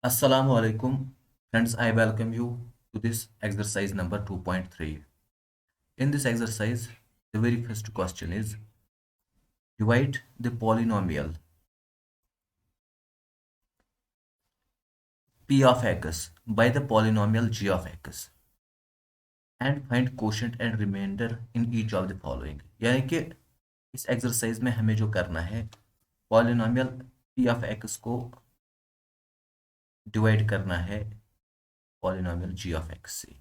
Assalamu alaikum. Friends, I welcome you to this exercise number 2.3. In this exercise, the very first question is divide the polynomial p of x by the polynomial g of x and find quotient and remainder in each of the following. यानी कि इस exercise में हमें जो करना है polynomial p of x को divide करना है पॉलिनोमियल g of x से।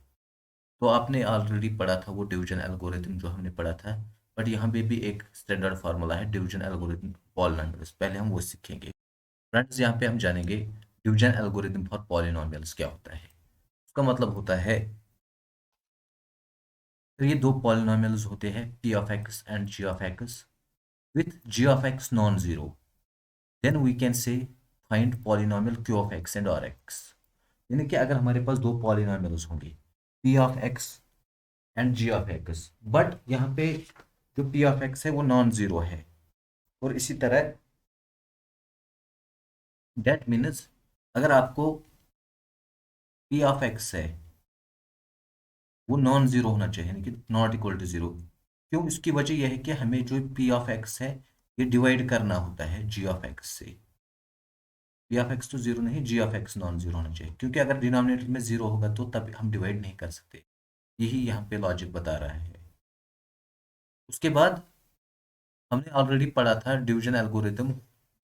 तो आपने ऑलरेडी पढ़ा था वो डिवीजन एल्गोरिथम जो हमने पढ़ा था, बट यहाँ पे भी एक स्टैंडर्ड फार्मूला है डिवीजन एल्गोरिथम पॉलिनोमियल्स, पहले हम वो सीखेंगे। फ्रेंड्स, यहाँ पे हम जानेंगे डिवीजन एल्गोरिथम फॉर पॉलिनोमियल्स क्या होता है। उसका मतलब होता है तो ये दो पॉलिनोमियल्स होते हैं p of x and g of x with g of x non zero, then we can say find polynomial q of x and r x। यानी कि अगर हमारे पास दो पॉलिनोमियल्स होंगे p of x and g of x, but यहाँ पे जो p of x है वो नॉन जीरो है, और इसी तरह डेट मीन्स अगर आपको p ऑफ x है वो नॉन जीरो होना चाहिए, यानी कि नॉट इक्वल टू जीरो। क्यों? इसकी वजह यह है कि हमें जो p ऑफ x है ये डिवाइड करना होता है g ऑफ x से। p ऑफ x तो जीरो नहीं, g of x non zero होना चाहिए, क्योंकि अगर डिनोमिनेटर में जीरो होगा तो तब हम डिवाइड नहीं कर सकते। यही यहाँ पे लॉजिक बता रहा है। उसके बाद हमने ऑलरेडी पढ़ा था डिवीजन एल्गोरिथम,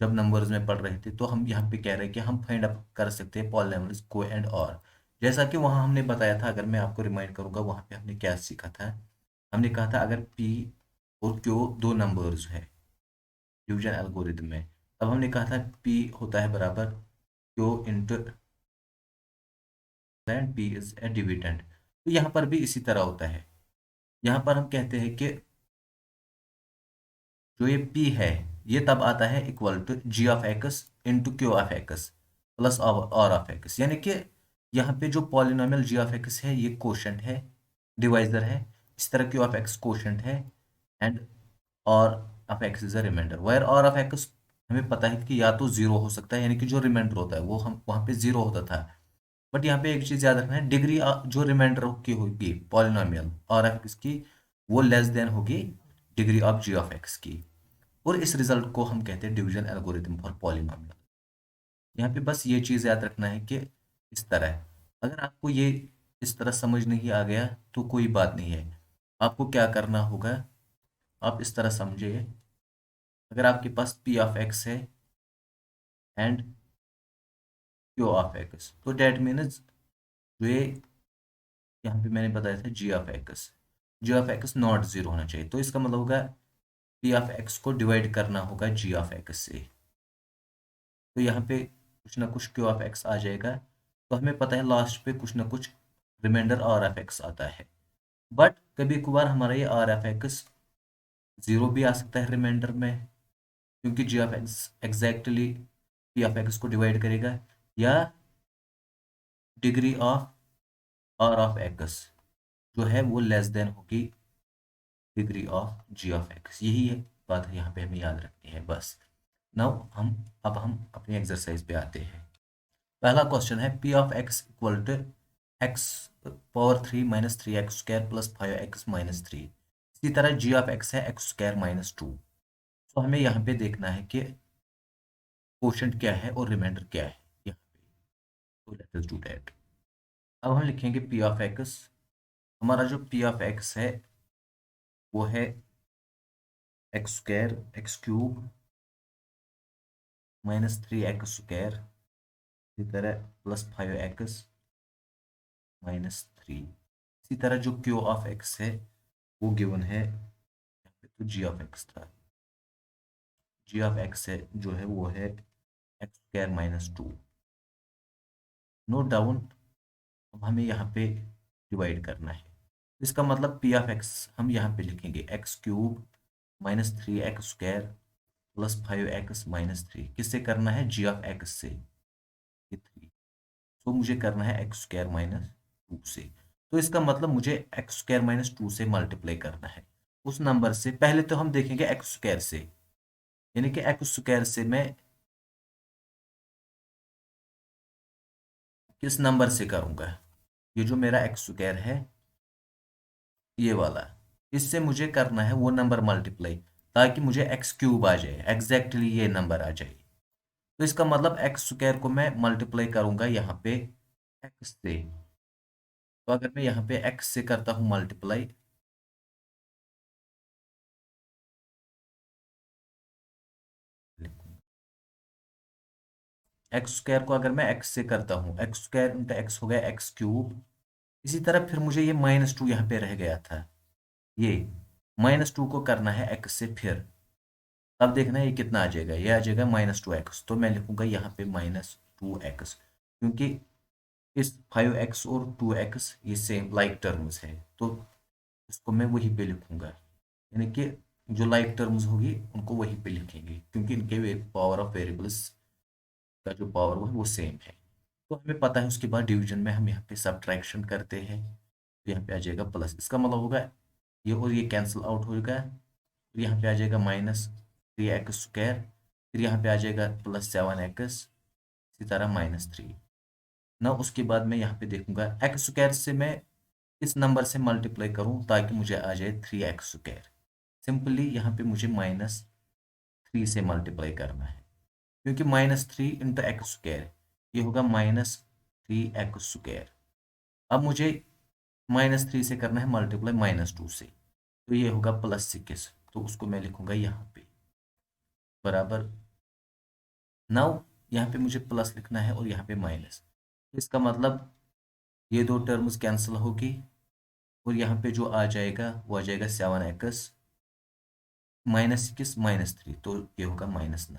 जब नंबर्स में पढ़ रहे थे, तो हम यहाँ पे कह रहे हैं कि हम फाइंड अप कर सकते हैं पॉलिनोमियल्स को एंड और। जैसा कि वहाँ हमने बताया था, अगर मैं आपको रिमाइंड करूँगा वहाँ पे हमने क्या सीखा था। हमने कहा था अगर p और q दो नंबर्स है डिवीजन एल्गोरिथम में, तब हमने कहा था p होता है बराबर q into p is a dividend. तो यहाँ पर भी इसी तरह होता है। यहाँ पर हम कहते हैं कि जो ये p है ये तब आता है equal to g of x into q of x plus r of x। यानी कि यहाँ पे जो पॉलिनोमियल g ऑफ x है ये कोशेंट है, डिवाइजर है। इस तरह क्यू ऑफ x कोशेंट है and r of x is a remainder. Where r of x हमें पता है कि या तो जीरो हो सकता है, यानी कि जो रिमाइंडर होता है वो हम वहाँ पे जीरो होता था, बट यहाँ पे एक चीज़ याद रखना है, डिग्री जो रिमाइंडर की होगी पॉलिनोमियल और ऑफ x की वो लेस देन होगी degree of g of x की। और इस रिजल्ट को हम कहते हैं डिवीजन एल्गोरिथम फॉर पॉलिनोमियल। यहाँ पे बस ये चीज़ याद रखना है कि इस तरह, अगर आपको ये इस तरह समझ नहीं आ गया तो कोई बात नहीं है। आपको क्या करना होगा, आप इस तरह समझिए। अगर आपके पास p ऑफ x है एंड q ऑफ x, तो डेट मीन्स जो ये यहाँ पे मैंने बताया था g of x not zero होना चाहिए। तो इसका मतलब होगा p ऑफ x को डिवाइड करना होगा g ऑफ x से। तो यहाँ पे कुछ ना कुछ क्यू ऑफ एक्स आ जाएगा। तो हमें पता है लास्ट पे कुछ ना कुछ रिमाइंडर आर एफ एक्स आता है, बट कभी कभार हमारा ये आर एफ एक्स जीरो भी आ सकता है रिमाइंडर में, क्योंकि G of x exactly P of x को डिवाइड करेगा, या degree of R of x जो है वो लेस देन होगी degree of G of x. यही है बात है, यहाँ पे हमें याद रखनी है बस। नाउ हम अपनी एक्सरसाइज पे आते हैं। पहला क्वेश्चन है p of x equal to x power 3 - 3x² plus 5x - 3। इसी तरह g ऑफ x है x² - 2। तो हमें यहाँ पे देखना है कि क्वोशंट क्या है और रिमाइंडर क्या है यहाँ पे। तो लेट अस डू दैट। अब हम लिखेंगे p ऑफ x। हमारा जो p ऑफ x है वो है x² -3x², इसी तरह प्लस 5x - 3। इसी तरह जो q ऑफ x है वो गिवन है यहाँ पे, तो g ऑफ x था। g ऑफ x है जो है वो है x² - 2। Note down. अब हमें यहाँ पे डिवाइड करना है। इसका मतलब p ऑफ x हम यहाँ पे लिखेंगे x³ -3x² प्लस 5x - 3। किससे करना है? g ऑफ x से, ये 3। तो मुझे करना है x² - 2 से। तो इसका मतलब मुझे x² - 2 से मल्टीप्लाई करना है उस नंबर से। पहले तो हम देखेंगे x² से, यानी कि x² से मैं किस नंबर से करूंगा, ये जो मेरा एक्स स्क्वायर है ये वाला, इससे मुझे करना है वो नंबर मल्टीप्लाई, ताकि मुझे एक्स क्यूब आ जाए, एग्जैक्टली ये नंबर आ जाए। तो इसका मतलब एक्स स्क्वायर को मैं मल्टीप्लाई करूंगा यहाँ पे एक्स से। तो अगर मैं यहाँ पे एक्स से करता हूँ मल्टीप्लाई, एक्स स्क्वायर को अगर मैं एक्स से करता हूँ, एक्स स्क्वायर इंटू एक्स हो गया एक्स क्यूब। इसी तरह फिर मुझे ये -2 यहाँ पे रह गया था, ये -2 को करना है एक्स से फिर। अब देखना है ये कितना आ जाएगा, ये आ जाएगा -2x। तो मैं लिखूंगा यहाँ पे -2x, क्योंकि इस 5x और 2x ये सेम लाइक टर्म्स है, तो इसको मैं वहीं पे लिखूंगा, यानी कि जो लाइक टर्म्स होगी उनको वहीं पे लिखेंगे, क्योंकि इनके पावर ऑफ वेरिएबल्स का जो पावर वो सेम है। तो हमें पता है, उसके बाद डिवीजन में हम यहाँ पे सब्ट्रैक्शन करते हैं, तो यहाँ पे आ जाएगा प्लस, इसका मतलब होगा ये और ये कैंसिल आउट होगा, फिर यहाँ पे आ जाएगा -3x², फिर यहाँ पे आ जाएगा +7x, इसी तरह -3 ना। उसके बाद मैं यहाँ पे देखूंगा एक्स स्क्वायर से मैं इस नंबर से मल्टीप्लाई करूँ ताकि मुझे आ जाए 3x²। सिंपली यहाँ पे मुझे -3 से मल्टीप्लाई करना है, क्योंकि -3 इंटू एक्स स्क्वायर ये होगा -3x²। अब मुझे -3 से करना है मल्टीप्लाई -2 से, तो ये होगा +6, तो उसको मैं लिखूंगा यहाँ पे बराबर। नाउ यहाँ पे मुझे प्लस लिखना है और यहाँ पे माइनस, इसका मतलब ये दो टर्म्स कैंसिल होगी, और यहाँ पे जो आ जाएगा वो आ जाएगा 7x -6 -3, तो ये होगा -9।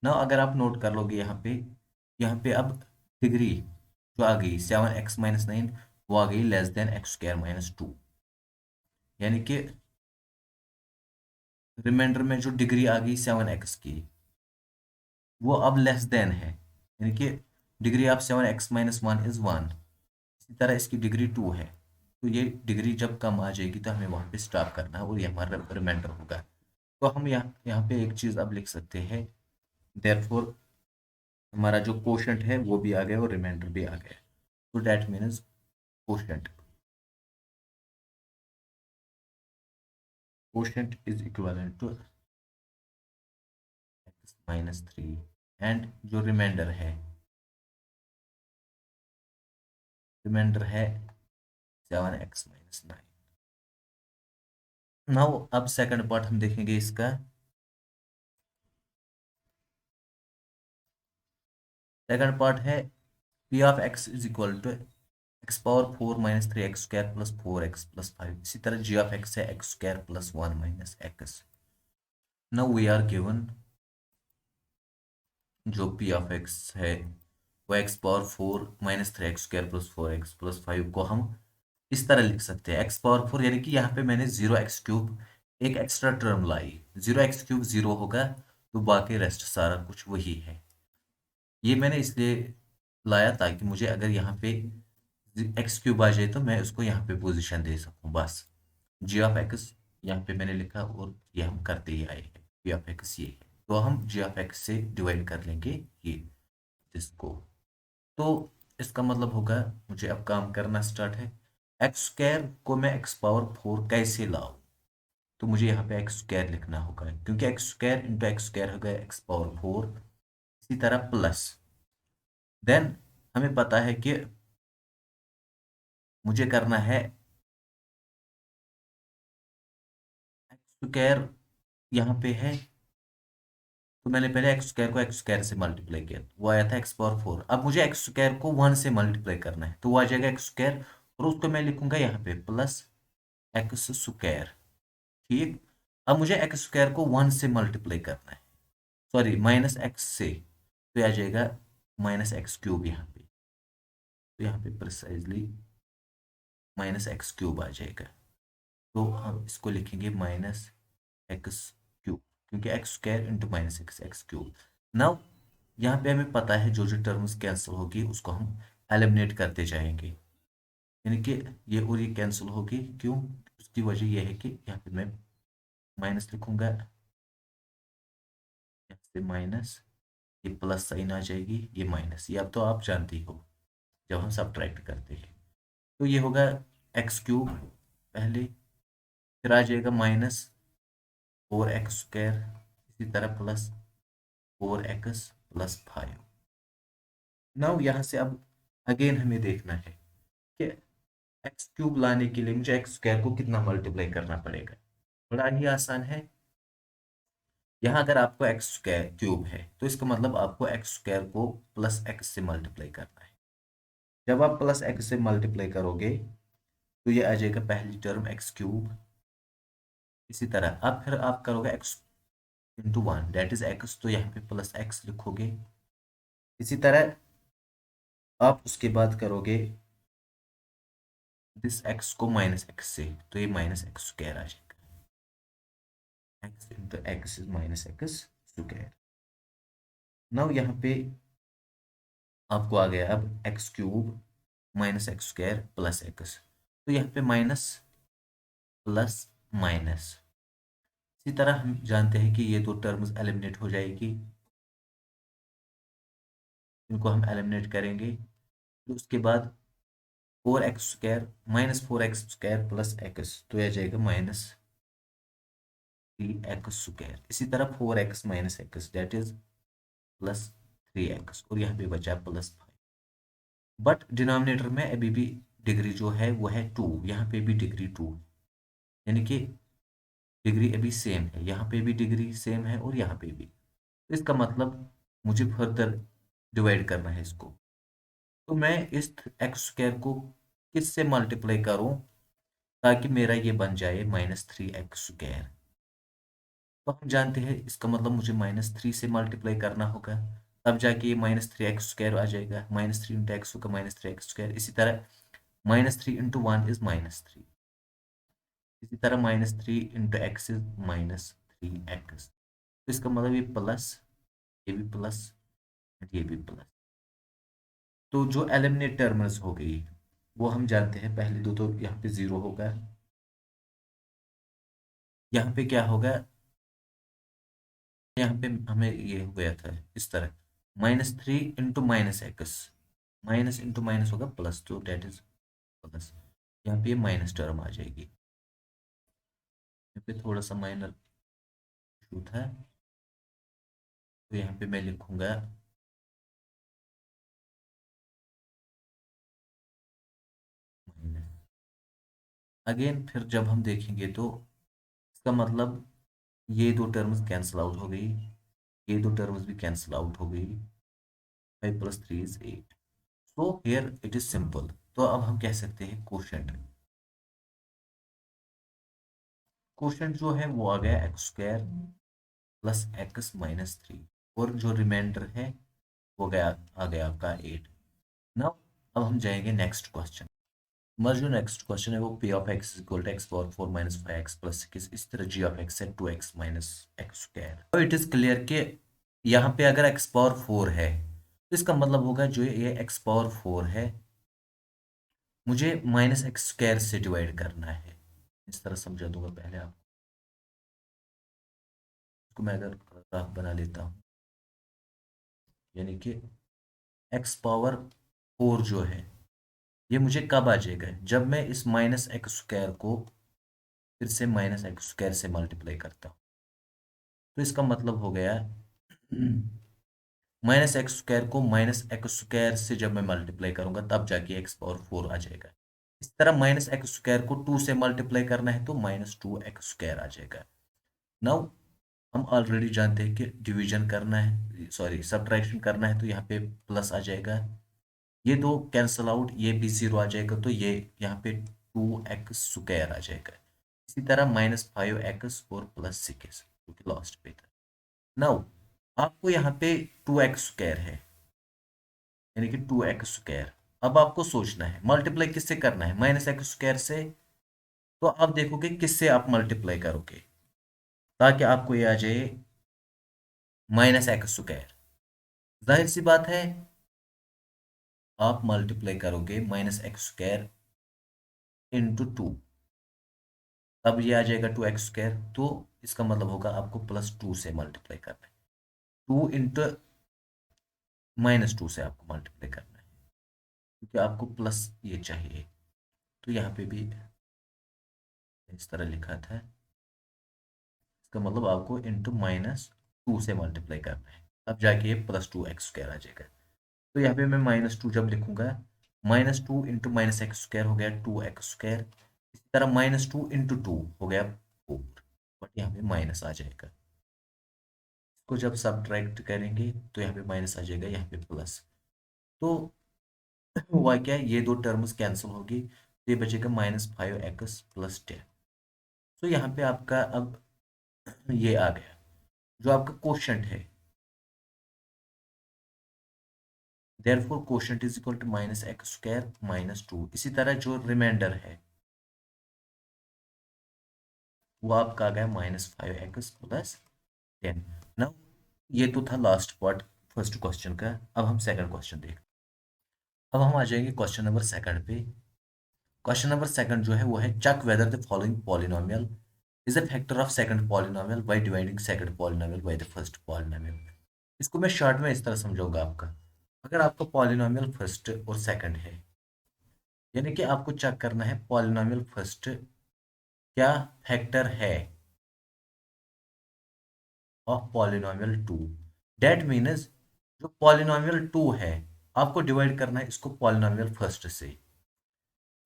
ना अगर आप नोट कर लोगे यहाँ पे अब डिग्री जो आ गई 7x - 9, वो आ गई x²-2, यानी कि रिमाइंडर में जो डिग्री आ गई 7x की वो अब लेस देन है, यानी कि डिग्री ऑफ 7x - 1 इज 1। इसी तरह इसकी डिग्री 2 है, तो ये डिग्री जब कम आ जाएगी तो हमें वहाँ पे स्टॉप करना है और ये हमारा रिमाइंडर होगा। तो हम यहाँ पे एक चीज़ अब लिख सकते हैं, देयरफॉर हमारा जो कोशेंट है वो भी आ गया और रिमाइंडर भी आ गया, तो that means quotient quotient is equivalent to x-3, and जो रिमाइंडर है 7x - 9। नाउ अब सेकंड पार्ट हम देखेंगे इसका। सेकंड पार्ट है p of x is equal to x⁴ -3x² + 4x + 5। इसी तरह जी ऑफ एक्स है x² + 1 - x। Now we are given जो पी ऑफ एक्स है वो x⁴ -3x² + 4x + 5 को हम इस तरह लिख सकते हैं x⁴, यानी कि यहाँ पे मैंने 0x³ एक एक्स्ट्रा टर्म लाई, 0x³ 0 होगा, तो बाकी रेस्ट सारा कुछ वही है। ये मैंने इसलिए लाया ताकि मुझे अगर यहाँ पे x³ आ जाए तो मैं उसको यहाँ पे पोजीशन दे सकूँ, बस जी ऑफ एक्स यहाँ पे मैंने लिखा और ये हम करते ही आए हैं, पी ऑफ एक्स ये है, तो हम जी ऑफ एक्स से डिवाइड कर लेंगे ये इसको। तो इसका मतलब होगा मुझे अब काम करना स्टार्ट है, x² को मैं x⁴ कैसे लाऊं, तो मुझे यहाँ पे x² लिखना होगा, क्योंकि x² इंटू x² हो गया x⁴। इसी तरह प्लस देन हमें पता है कि मुझे करना है x² यहाँ पे है, तो मैंने पहले x² को x² से मल्टीप्लाई किया, वो आया था x⁴। अब मुझे x² को 1 से मल्टीप्लाई करना है, तो वो आ जाएगा x², और उसको मैं लिखूंगा यहाँ पे +x²। ठीक, अब मुझे x² को 1 से मल्टीप्लाई करना है, सॉरी -x से, तो आ जाएगा -x³ यहाँ पे, तो यहाँ पे प्रिसाइजली -x³ आ जाएगा, तो हम इसको लिखेंगे -x³ क्योंकि x² इंटू -x³ नाउ यहाँ पे हमें पता है जो जो टर्म्स कैंसिल होगी उसको हम एलिमिनेट करते जाएंगे, यानी कि ये और ये कैंसिल होगी, क्यों, उसकी वजह यह है कि यहाँ पे मैं माइनस लिखूंगा, यहाँ से माइनस, ये प्लस साइन आ जाएगी, ये माइनस, ये अब तो आप जानते ही हो। जब हम सब्ट्रैक्ट करते हैं। तो ये होगा एक्स क्यूब पहले, फिर आ जाएगा माइनस 4x² इसी तरह प्लस 4x+5। नाउ यहाँ से अब अगेन हमें देखना है कि एक्स क्यूब लाने के लिए मुझे एक्स स्क्वायर को कितना मल्टीप्लाई करना पड़ेगा। बड़ा ही आसान है। यहाँ अगर आपको एक्स स्क्वायर क्यूब है तो इसका मतलब आपको एक्स स्क्वायर को प्लस एक्स से मल्टीप्लाई करना है। जब आप प्लस एक्स से मल्टीप्लाई करोगे तो ये आ जाएगा पहली टर्म एक्स क्यूब। इसी तरह अब फिर आप करोगे x into one that is x, तो यहाँ पे प्लस एक्स लिखोगे। इसी तरह आप उसके बाद करोगे दिस एक्स को माइनस एक्स से, तो ये माइनस एक्स स्क्वायर आ जाएगा। X into x is minus x square. Now यहाँ पे आपको आ गया अब x cube minus x square plus x, तो यहाँ पे माइनस प्लस माइनस। इसी तरह हम जानते हैं कि ये दो टर्म्स एलिमिनेट हो जाएगी, इनको हम एलिमिनेट करेंगे। तो उसके बाद 4x² minus 4x² plus x, तो यह जाएगा माइनस 3x²। इसी तरह 4x minus x that is plus 3x, और यहाँ पे बचा +5। बट डिनोमिनेटर में अभी भी डिग्री जो है वो है 2, यहाँ पे भी डिग्री 2, यानी कि डिग्री अभी सेम है, यहाँ पे भी डिग्री सेम है और यहाँ पे भी। तो इसका मतलब मुझे फर्दर डिवाइड करना है इसको। तो मैं इस x² को किस से मल्टीप्लाई करूं ताकि मेरा ये बन जाए -3x²। तो हम जानते हैं इसका मतलब मुझे -3 से मल्टीप्लाई करना होगा, तब जाके ये -3x² आ जाएगा। -3 × x होगा -3x²। इसी तरह -3 × 1 इज -3। इसी तरह -3 × x इज -3x। तो इसका मतलब ये प्लस, ये भी प्लस, ये भी प्लस। तो जो एलिमिनेट टर्म्स हो गई वो हम जानते हैं, पहले दो तो यहाँ पे 0 होगा, यहाँ पे क्या होगा, यहाँ पे हमें ये हो गया था इस तरह -3 × -x, माइनस इंटू माइनस होगा प्लस, तो डेट इज प्लस। यहाँ पे ये माइनस टर्म आ जाएगी। यहाँ पे थोड़ा सा माइनर इशू था, तो यहाँ पे मैं लिखूंगा माइनस। अगेन फिर जब हम देखेंगे तो इसका मतलब ये दो टर्म्स कैंसिल आउट हो गई, ये दो टर्म्स भी कैंसिल आउट हो गई। 5 + 3 is 8। So here it is simple. तो अब हम कह सकते हैं कोशेंट। कोशेंट जो है वो आ गया x² प्लस x-3, और जो रिमाइंडर है वो गया आ गया आपका 8। नाउ अब हम जाएंगे नेक्स्ट क्वेश्चन। हमारा जो नेक्स्ट क्वेश्चन है वो P(x)(x⁴ - 5x+6) इस तरह g(x) है 2x - x²। तो इट इज क्लियर कि यहाँ पे अगर x⁴ है तो इसका मतलब होगा जो ये x⁴ है मुझे -x² से डिवाइड करना है। इस तरह समझा दूंगा पहले आपको। इसको मैं अगर ग्राफ बना लेता हूँ, यानी कि x⁴ जो है ये मुझे कब आ जाएगा, जब मैं इस -x² को फिर से -x² से मल्टीप्लाई करता हूँ। तो इसका मतलब हो गया -x² को -x² से जब मैं मल्टीप्लाई करूंगा तब जाके x⁴ आ जाएगा। इस तरह -x² को 2 से मल्टीप्लाई करना है तो -2x² आ जाएगा। नाउ हम ऑलरेडी जानते हैं कि डिवीजन करना है, सॉरी सब्ट्रैक्शन करना है, तो यहाँ पे प्लस आ जाएगा। ये दो कैंसल आउट, ये भी 0 आ जाएगा, तो ये यहाँ पे 2x² आ जाएगा। इसी तरह -5x और +6 क्योंकि लास्ट पे था। नाउ आपको यहाँ पे 2x² है, यानी कि 2x²। अब आपको सोचना है मल्टीप्लाई किससे करना है, -x² से। तो आप देखोगे किससे आप मल्टीप्लाई करोगे ताकि आपको ये आ जाए -x²। जाहिर सी बात है आप मल्टीप्लाई करोगे -x² × 2, तब ये आ जाएगा 2x²। तो इसका मतलब होगा आपको +2 से मल्टीप्लाई करना है, 2 × -2 से आपको मल्टीप्लाई करना है। क्योंकि आपको प्लस ये चाहिए। तो यहाँ पे भी इस तरह लिखा था, इसका मतलब आपको इंटू -2 से मल्टीप्लाई करना है, अब जाके ये +2x² आ जाएगा। तो यहाँ पे मैं -2 जब लिखूंगा, -2 इंटू -x² हो गया 2x², इसी तरह -2 इंटू 2 हो गया 4, बट यहाँ पे माइनस आ जाएगा। इसको जब सब्ट्रैक्ट करेंगे तो यहाँ पे माइनस आ जाएगा, यहाँ पे प्लस। तो हुआ क्या, ये दो टर्म्स कैंसिल होगी, तो ये बचेगा -5x + 10। तो यहाँ पे आपका अब ये आ गया जो आपका क्वोशंट है, therefore quotient is equal to -x² - 2। इसी तरह जो रिमाइंडर है वो आपका आ गया -5x + 10। नाउ ये तो था लास्ट पार्ट फर्स्ट क्वेश्चन का। अब हम सेकंड क्वेश्चन देख, अब हम आ जाएंगे क्वेश्चन नंबर सेकंड पे। क्वेश्चन नंबर सेकंड जो है वो है, check whether the following polynomial is a factor of second polynomial by dividing second polynomial by the first polynomial. इसको मैं शॉर्ट में इस तरह समझाऊंगा आपका, अगर आपका पॉलिनोमियल फर्स्ट और सेकंड है, यानी कि आपको चेक करना है पॉलिनोमियल फर्स्ट क्या फैक्टर है ऑफ पॉलिनोमियल 2। दैट मीन्स जो पॉलिनोमियल 2 है, आपको डिवाइड करना है इसको पॉलिनोमियल फर्स्ट से,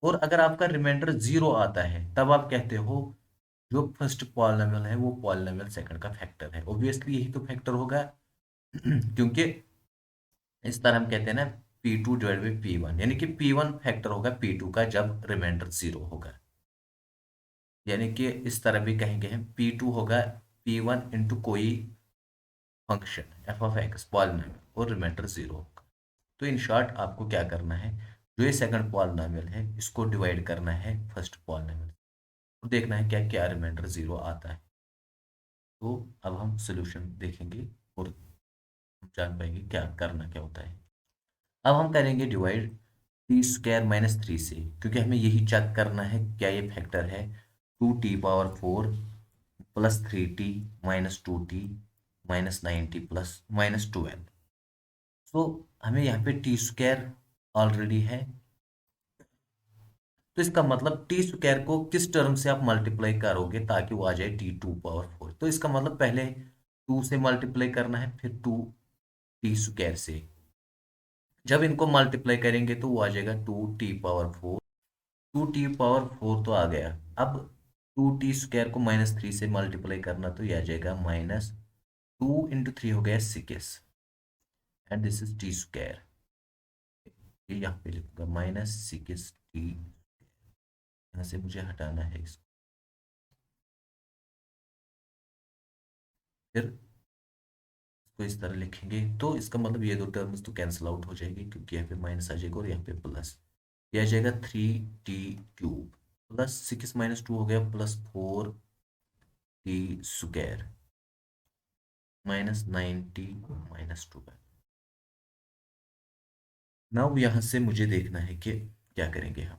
और अगर आपका रिमाइंडर 0 आता है तब आप कहते हो जो फर्स्ट पॉलिनोमियल है वो पॉलिनोमियल सेकंड का फैक्टर है। ऑब्वियसली यही तो फैक्टर होगा क्योंकि इस तरह हम कहते हैं ना, P2/P1, यानी कि P1 फैक्टर होगा P2 का जब रिमाइंडर 0 होगा। यानी कि इस तरह भी कहेंगे हम, P2 होगा P1 इंटू कोई फंक्शन f(x) पॉलिनोमियल और रिमाइंडर 0 होगा। तो इन शॉर्ट आपको क्या करना है, जो ये सेकंड पॉलिनोमियल है इसको डिवाइड करना है फर्स्ट पॉलिनोमियल और देखना है क्या क्या रिमाइंडर 0 आता है। तो अब हम सोल्यूशन देखेंगे और हम जान पाएंगे क्या करना क्या होता है। अब हम करेंगे डिवाइड t² - 3 से, क्योंकि हमें यही चेक करना है क्या ये फैक्टर है 2t⁴ +3t -2t -90 प्लस -12। तो हमें यहाँ पे t² ऑलरेडी है, तो इसका मतलब t² को किस टर्म से आप मल्टीप्लाई करोगे ताकि वो आ जाए t2⁴। तो इसका मतलब पहले 2 से मल्टीप्लाई करना है, फिर 2t² से। जब इनको मल्टीप्लाई करेंगे तो वो आ जाएगा 2t⁴। 2t⁴ तो आ गया। अब 2t² को -3 से मल्टीप्लाई करना तो ये आ जाएगा -2 × 3 हो गया 6, एंड दिस इज t²। ये यहाँ पे लिखूंगा -6t, यहाँ से मुझे हटाना है इसको। फिर इसको इस तरह लिखेंगे तो इसका मतलब ये दो टर्म्स तो कैंसिल आउट हो जाएगी, क्योंकि यहाँ पे माइनस आ जाएगा और यहाँ पे प्लस। ये आ जाएगा 3t³ +6 - 2 हो गया +4t² -90 -12। नाउ यहाँ से मुझे देखना है कि क्या करेंगे हम,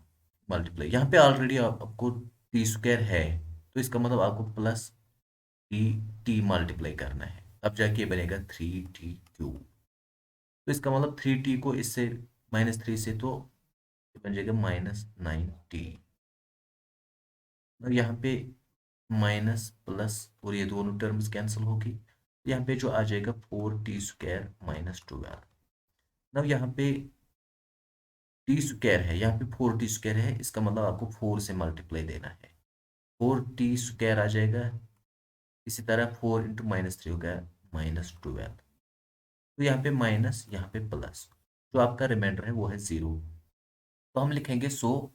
मल्टीप्लाई। यहाँ पे ऑलरेडी आपको t² है, तो इसका मतलब आपको प्लस टी मल्टीप्लाई करना है, अब जाके बनेगा 3t³। तो इसका मतलब 3t को इससे -3 से तो ये बन जाएगा -9t। और यहाँ पे माइनस प्लस और ये दोनों टर्म्स कैंसिल होगी, यहाँ पे जो आ जाएगा 4t² -12। अब यहाँ पे t² है, यहाँ पे 4t² है, इसका मतलब आपको 4 से मल्टीप्लाई देना है, 4t² आ जाएगा। इसी तरह 4 × -3 हो गया -12। तो यहाँ पे माइनस, यहाँ पे प्लस, जो आपका रिमाइंडर है वो है 0। तो हम लिखेंगे सो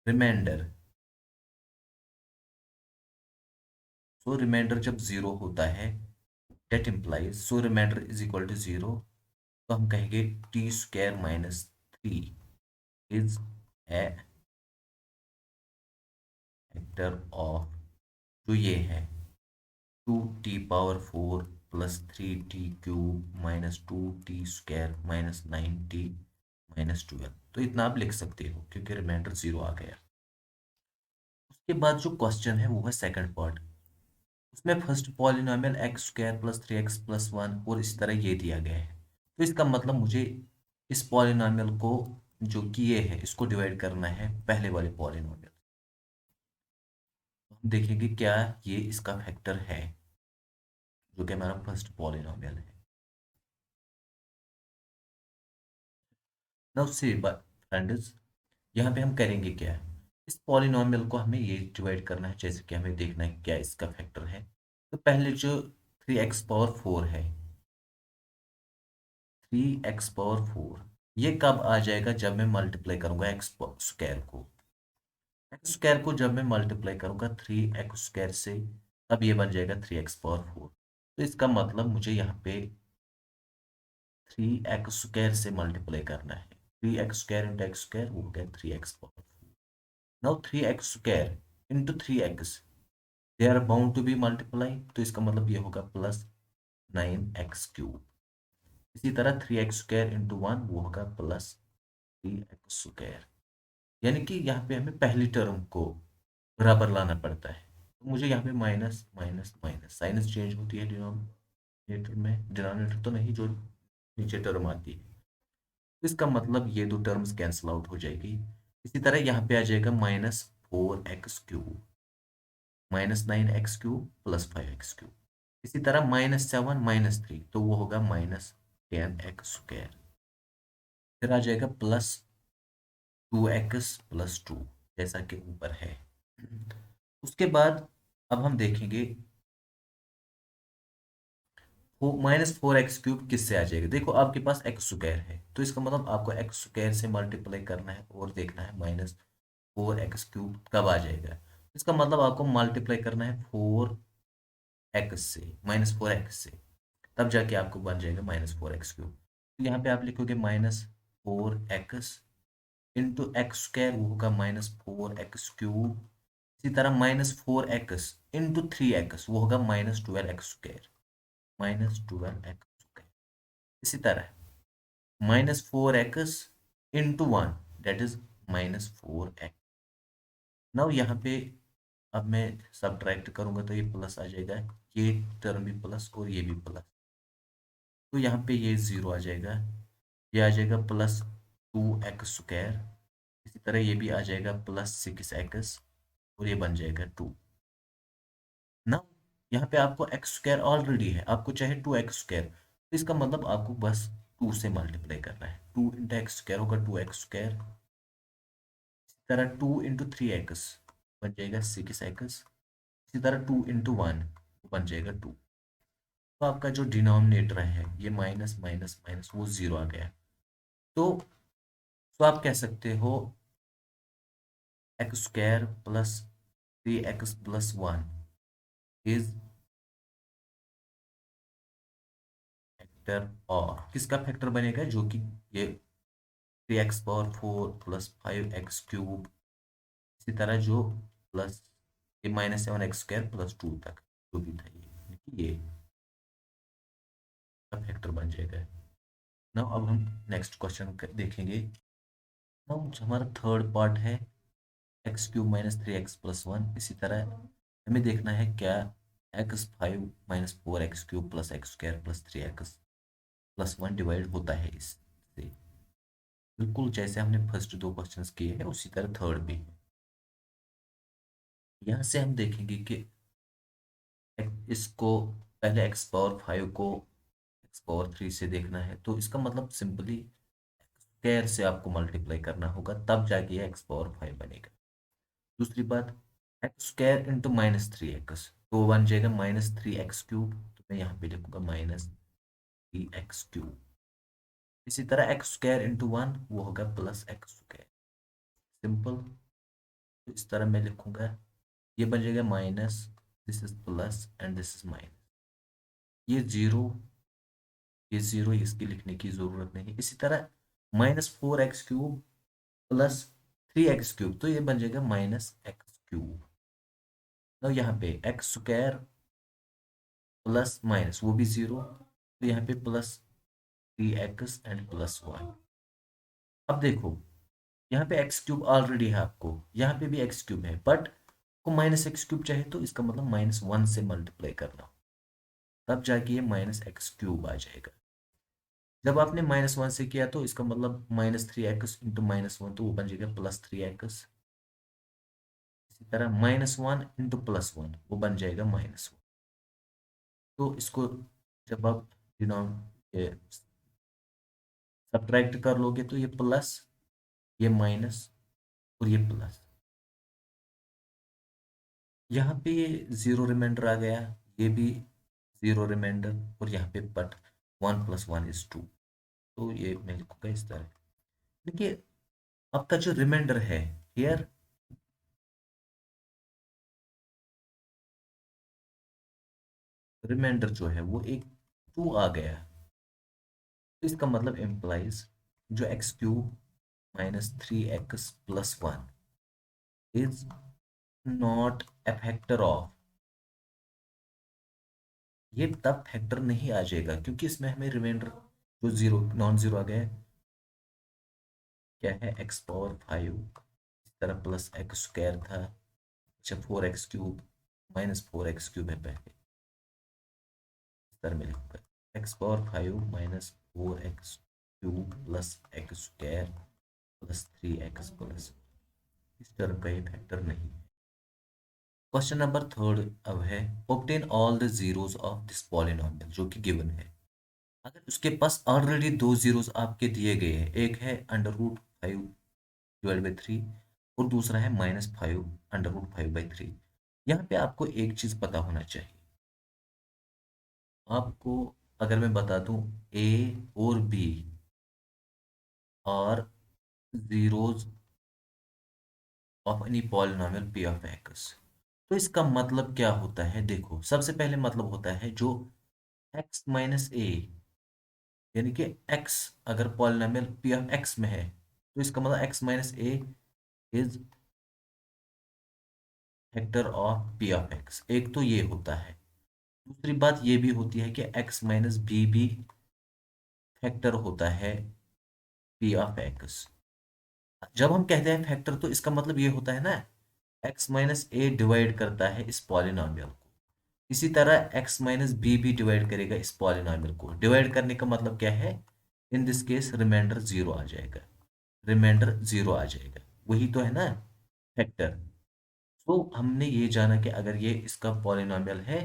रिमाइंडर, सो रिमाइंडर जब 0 होता है, that implies so remainder is equal to 0। तो हम कहेंगे t² -3 is a factor of, जो ये है 2t⁴ +3t³ -2t² -90 -12। तो इतना आप लिख सकते हो क्योंकि रिमाइंडर 0 आ गया। उसके बाद जो क्वेश्चन है वो है सेकंड पार्ट, उसमें फर्स्ट पॉलिनोमियल x² + 3x + 1 और इस तरह ये दिया गया है। तो इसका मतलब मुझे इस पॉलिनॉमियल को जो कि ये है इसको डिवाइड करना है पहले वाले पॉलिनॉमियल। हम देखेंगे क्या ये इसका फैक्टर है, जो कि हमारा फर्स्ट पॉलिनॉमियल है। नाउ सी फ्रेंड्स, यहाँ पे हम करेंगे क्या, इस पॉलिनॉमियल को हमें ये डिवाइड करना है, जैसे कि हमें देखना है क्या इसका फैक्टर है। तो पहले जो 3x⁴ है, 3x⁴ ये कब आ जाएगा, जब मैं मल्टीप्लाई करूंगा x² को। x² को जब मैं मल्टीप्लाई करूंगा 3x² से, तब ये बन जाएगा 3x⁴ तो इसका मतलब मुझे यहाँ पे 3x² से मल्टीप्लाई करना है। 3x² इंटू x² वो हो गया 3x⁴। Now 3x² into 3x, they are bound to be multiply, तो इसका मतलब ये होगा प्लस 9x³ इसी तरह 3x² इंटू 1 वो होगा प्लस 3x²। यानी कि यहाँ पे हमें पहली टर्म को बराबर लाना पड़ता है। तो मुझे यहाँ पे minus minus minus sinus change होती है डिनोमिनेटर में, डिनोमिनेटर तो नहीं, जो नीचे टर्म आती है। तो इसका मतलब ये दो टर्म्स कैंसिल आउट हो जाएगी। इसी तरह यहाँ पे आ जाएगा -4x³ -9x³ प्लस 5x³। इसी तरह -7 -3 तो वो होगा -10x²। फिर आ जाएगा +2x + 2 जैसा कि ऊपर है। उसके बाद अब हम देखेंगे वो -4x³ किससे आ जाएगा। देखो आपके पास x² है, तो इसका मतलब आपको x² से मल्टीप्लाई करना है और देखना है -4x³ कब आ जाएगा। इसका मतलब आपको मल्टीप्लाई करना है 4x से, -4x से, तब जाके आपको बन जाएगा -4x³। तो यहाँ पे आप लिखोगे -4x इंटू x² वो होगा -4x³। इसी तरह -4x इंटू 3x वो होगा -12x², -12x²। इसी तरह -4x into 1 that is -4x। Now यहाँ पे अब मैं सब्ट्रैक्ट करूंगा तो ये प्लस आ जाएगा, ये टर्म भी प्लस और ये भी प्लस, तो यहाँ पे ये जीरो आ जाएगा। ये आ जाएगा +2x²। इसी तरह ये भी आ जाएगा +6x और ये बन जाएगा 2 ना। यहाँ पे आपको x² ऑलरेडी है, आपको चाहे 2x², तो इसका मतलब आपको बस 2 से मल्टीप्लाई करना है। 2 इंटू x² होगा 2x²। इसी तरह 2 इंटू 3x बन जाएगा 6x। इसी तरह 2 इंटू 1 बन जाएगा 2। तो आपका जो डिनोमिनेटर है ये माइनस माइनस माइनस वो जीरो आ गया। तो आप कह सकते हो x² + 3x + 1 इज फैक्टर, और किसका फैक्टर बनेगा, जो कि ये 3x⁴ प्लस 5x³ इसी तरह जो प्लस ये -7x² + 2 तक जो भी था ये फैक्टर बन जाएगा ना। अब हम नेक्स्ट क्वेश्चन देखेंगे। नाउ हमारा थर्ड पार्ट है x³ -3x + 1। इसी तरह हमें देखना है क्या x5 -4x³ + x² + 3x + 1 divide होता है इससे। बिल्कुल जैसे हमने फर्स्ट दो क्वेश्चंस किए हैं उसी तरह थर्ड भी। यहाँ से हम देखेंगे कि इसको पहले x⁴ को x⁴ से देखना है, तो इसका मतलब सिंपली स्क्वायर से आपको मल्टीप्लाई करना होगा, तब जाके ये x⁴ बनेगा। दूसरी बात x² इंटू -3x तो वो बन जाएगा -3x³। तो मैं यहाँ पे लिखूंगा -3x³। इसी तरह x² इंटू 1 वो होगा +x²। सिंपल। तो इस तरह मैं लिखूंगा, ये बन जाएगा minus, this is plus and this is minus. ये जीरो, ये जीरो, इसकी लिखने की जरूरत नहीं। इसी तरह -4x³ + 3x³ तो ये बन जाएगा -x³ तो यहाँ पे x² प्लस माइनस वो भी जीरो, तो यहाँ पे +3x एंड +1। अब देखो यहाँ पे x³ ऑलरेडी है, आपको यहाँ पे भी x³ है, बट को -x³ चाहिए, तो इसका मतलब -1 से मल्टीप्लाई करना, तब जाके ये -x³ आ जाएगा। जब आपने -1 से किया तो इसका मतलब -3x इंटू -1, तो वो बन जाएगा +3x। इसी तरह -1 इंटू +1 वो बन जाएगा -1। तो इसको जब आप ये सब्ट्रैक्ट कर लोगे तो ये प्लस, ये माइनस और ये प्लस, यहाँ पे ये जीरो रिमाइंडर आ गया, ये भी जीरो रिमाइंडर, और यहाँ पे बट 1 + 1 = 2। तो ये मैं लिखूंगा इस तरह। देखिए आपका जो रिमाइंडर है हियर, रिमाइंडर जो है वो एक 2 आ गया। तो इसका मतलब इम्प्लाइज जो x³ - 3x + 1 is not a factor of, ये तब फैक्टर नहीं आ जाएगा क्योंकि इसमें हमें रिमाइंडर जो जीरो नॉन जीरो आ गया है, क्या है x⁵ इस तरह +x² था। अच्छा 4x³ -4x³ है पहले, इस तरह में लिखूंगा x⁵ -4x³ + x² + 3x+, इस टर्म का ये फैक्टर नहीं है। क्वेश्चन नंबर थर्ड अब है, obtain all the zeros of this polynomial, जो कि गिवन है। अगर उसके पास ऑलरेडी दो जीरोस आपके दिए गए हैं, एक है √5/3 और दूसरा है -5 √5/3, यहाँ पे आपको एक चीज पता होना चाहिए। आपको अगर मैं बता दूं ए और बी और zeros of any polynomial P of x, तो इसका मतलब क्या होता है? देखो सबसे पहले मतलब होता है जो x - a, यानी कि x अगर पॉलिनोमियल पी ऑफ एक्स में है तो इसका मतलब x - a is factor of P of x, एक तो ये होता है। दूसरी बात ये भी होती है कि x - b भी फैक्टर होता है पी ऑफ एक्स। जब हम कहते हैं फैक्टर तो इसका मतलब ये होता है ना, x - a डिवाइड करता है इस पॉलिनोमियल को, इसी तरह x - b भी डिवाइड करेगा इस पॉलिनोमियल को। डिवाइड करने का मतलब क्या है? In this case reminder zero आ जाएगा, रिमाइंडर जीरो आ जाएगा, वही तो है ना फैक्टर। तो हमने ये जाना कि अगर ये इसका पॉलिनोमियल है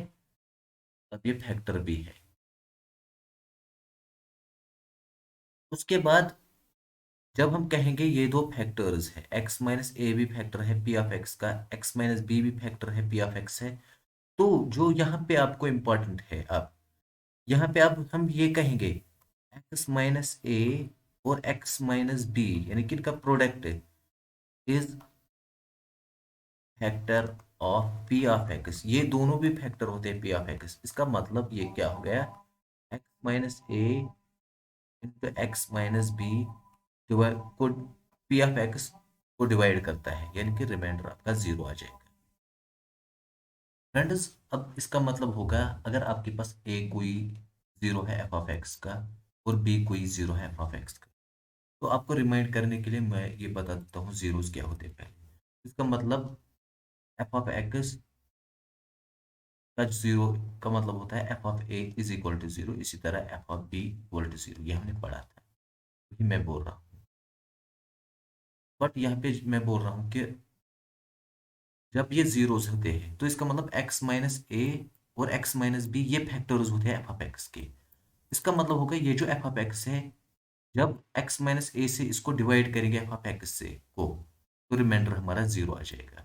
तब ये फैक्टर भी है। उसके बाद जब हम कहेंगे ये दो फैक्टर्स है, x - a भी फैक्टर है पी ऑफ एक्स का, x - b भी फैक्टर है पी ऑफ एक्स है, तो जो यहाँ पे आपको इम्पोर्टेंट है, आप यहाँ पे आप हम ये कहेंगे x - a और x - b यानी कि इनका product is factor of P of x, ये दोनों भी फैक्टर होते हैं पी ऑफ एक्स। इसका मतलब ये क्या हो गया, x - a into x - b को पी ऑफ एक्स को डिवाइड करता है, यानी कि रिमाइंडर आपका जीरो आ जाएगा। फ्रेंड्स अब इसका मतलब होगा अगर आपके पास ए कोई जीरो है एफ ऑफ एक्स का और बी कोई जीरो है एफ ऑफ एक्स का, तो आपको रिमाइंड करने के लिए मैं ये बता देता हूँ जीरोस क्या होते हैं पहले। इसका मतलब एफ ऑफ एक्स का जीरो का मतलब होता है f of a is equal to zero, इसी तरह f of b equal to zero, ये हमने पढ़ा था, ये मैं बोल रहा हूँ। बट यहाँ पे मैं बोल रहा हूँ कि जब ये जीरोस होते हैं तो इसका मतलब x - a और x - b ये फैक्टर्स होते हैं एफ ऑफ एक्स के। इसका मतलब होगा ये जो एफ ऑफ एक्स है, जब x - a से इसको डिवाइड करेंगे एफ ऑफ एक्स से को, तो रिमाइंडर हमारा जीरो आ जाएगा।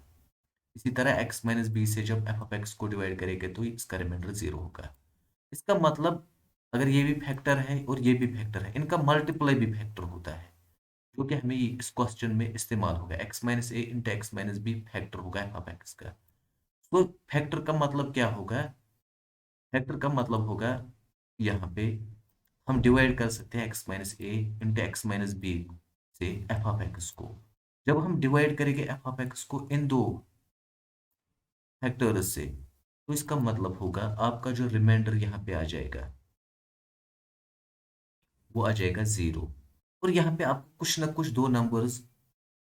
इसी तरह x - b से जब एफ ऑफ एक्स को डिवाइड करेंगे तो इसका रिमाइंडर जीरो होगा। इसका मतलब अगर ये भी फैक्टर है और ये भी फैक्टर है, इनका मल्टीप्लाई भी फैक्टर होता है, जो कि हमें इस क्वेश्चन में इस्तेमाल होगा। x - a into x - b factor होगा एफ ऑफ एक्स का। तो फैक्टर का मतलब क्या होगा? फैक्टर का मतलब होगा यहाँ पे हम डिवाइड कर सकते हैं x - a into x - b से एफ ऑफ एक्स को। जब हम डिवाइड करेंगे एफ ऑफ एक्स को इन दो फैक्टर्स से, तो इसका मतलब होगा आपका जो रिमाइंडर यहाँ पे आ जाएगा वो आ जाएगा जीरो। और यहाँ पे आप कुछ ना कुछ दो नंबर्स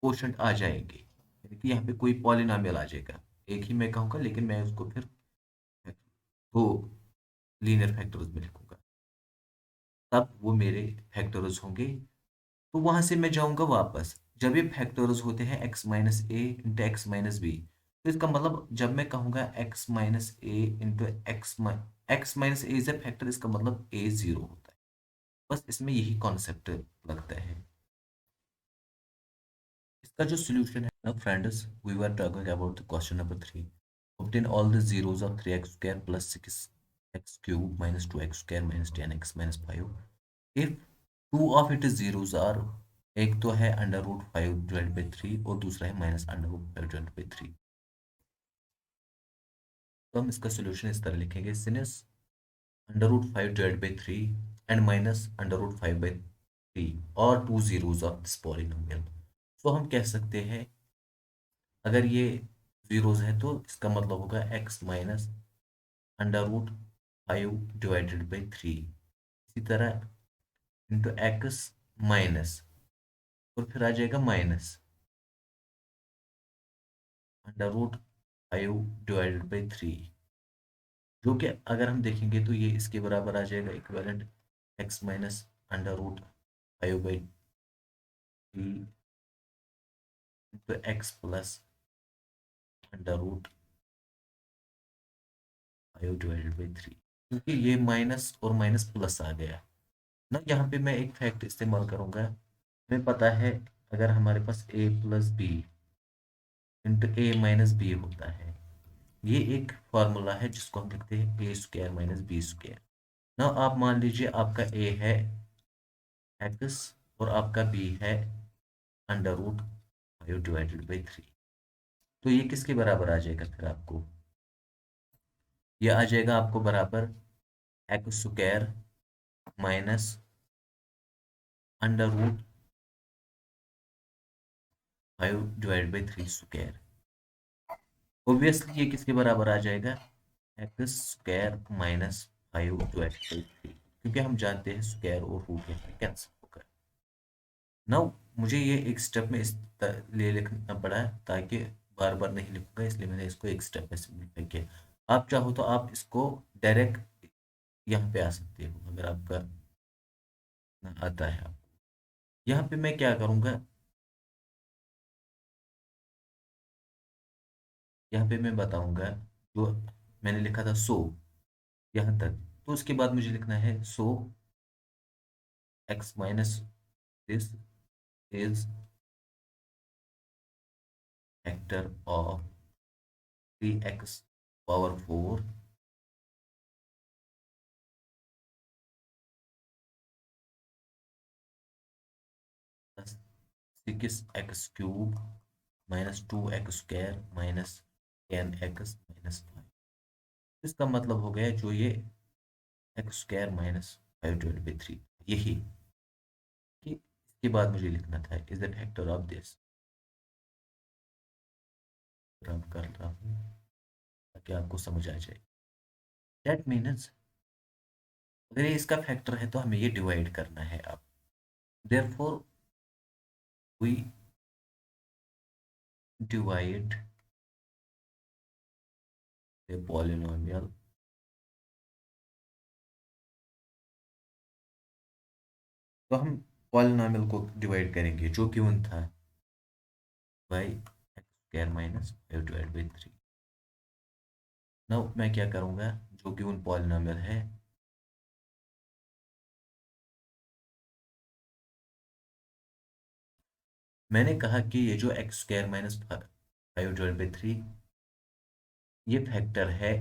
कोशंट आ जाएंगे, यानी कि यहाँ पे कोई पॉलिनोमियल आ जाएगा। एक ही मैं कहूँगा लेकिन मैं उसको फिर दो लीनियर फैक्टर्स में लिखूंगा। तब वो मेरे फैक्टर्स होंगे। तो वहां से मैं जाऊंगा वापस, जब ये फैक्टर्स होते हैं x माइनस ए इंटू एक्स माइनस बी, तो इसका मतलब जब मैं कहूंगा x minus A into x minus A is a factor, इसका मतलब a जीरो होता है। बस इसमें यही कॉन्सेप्ट लगता है। इसका जो सॉल्यूशन है ना friends, we were talking about the question number 3। obtain all the zeros of 3x square plus 6x cube minus 2x square minus 10x minus 5 if two of its zeros are, एक तो है under root 5 divide by 3 और दूसरा है minus under root 5 divide by 3। तो हम इसका solution इस तरह लिखेंगे, सिनस under root 5 divide by 3 and minus under root 5 by 3 और two zeros of this polynomial. तो हम कह सकते हैं अगर ये जीरोस है तो इसका मतलब होगा x minus under root 5 divided by 3, इसी तरह इंटू एक्स माइनस, और फिर आ जाएगा minus under root 5 divided by 3, जो कि अगर हम देखेंगे तो ये इसके बराबर आ जाएगा equivalent x minus under root 5/3 into x plus under root 5/3, क्योंकि ये माइनस और माइनस प्लस आ गया ना। यहाँ पे मैं एक फैक्ट इस्तेमाल करूंगा, हमें पता है अगर हमारे पास a plus b into a minus b होता है, ये एक फॉर्मूला है जिसको हम लिखते हैं ए स्क्वायर माइनस बी स्क्वायर। ना आप मान लीजिए आपका ए है एक्स और आपका बी है अंडर रूट 5/3, तो ये किसके बराबर आ जाएगा फिर आपको, ये आ जाएगा आपको बराबर x square minus under root 5/3 square. Obviously ये किसके बराबर आ जाएगा, एक्स स्क्वायर माइनस 5/3, क्योंकि हम जानते हैं स्क्वायर और रूट यहाँ पे कैंसिल होगा। नाउ मुझे ये एक स्टेप में लिए लिखना पड़ा है ताकि बार बार नहीं लिखूंगा, इसलिए मैंने इसको एक स्टेप में सिंपलीफाई किया। आप चाहो तो आप इसको डायरेक्ट यहाँ पे आ सकते हो अगर आपका आता है आपको। यहाँ पे मैं क्या करूँगा, यहाँ पे मैं बताऊंगा जो मैंने लिखा था सो यहाँ तक, तो उसके बाद मुझे लिखना है so x minus this is factor of 3x power 4 plus 6x³ minus 2x² minus 10x-5। इसका मतलब हो गया जो ये x² माइनस 5/3, यही कि इसके बाद मुझे लिखना था is the factor of this. रब कर रहा हूँ ताकि आपको समझ आ जाए। दैट मीन्स अगर ये इसका फैक्टर है तो हमें ये डिवाइड करना है अब, therefore we divide the polynomial तो हम पॉलिनोमियल को डिवाइड करेंगे जो गिवन था बाई x² माइनस 5/3। नाउ मैं क्या करूँगा, जो गिवन पॉलिनोमियल है मैंने कहा कि ये जो x² माइनस 5/3 ये फैक्टर है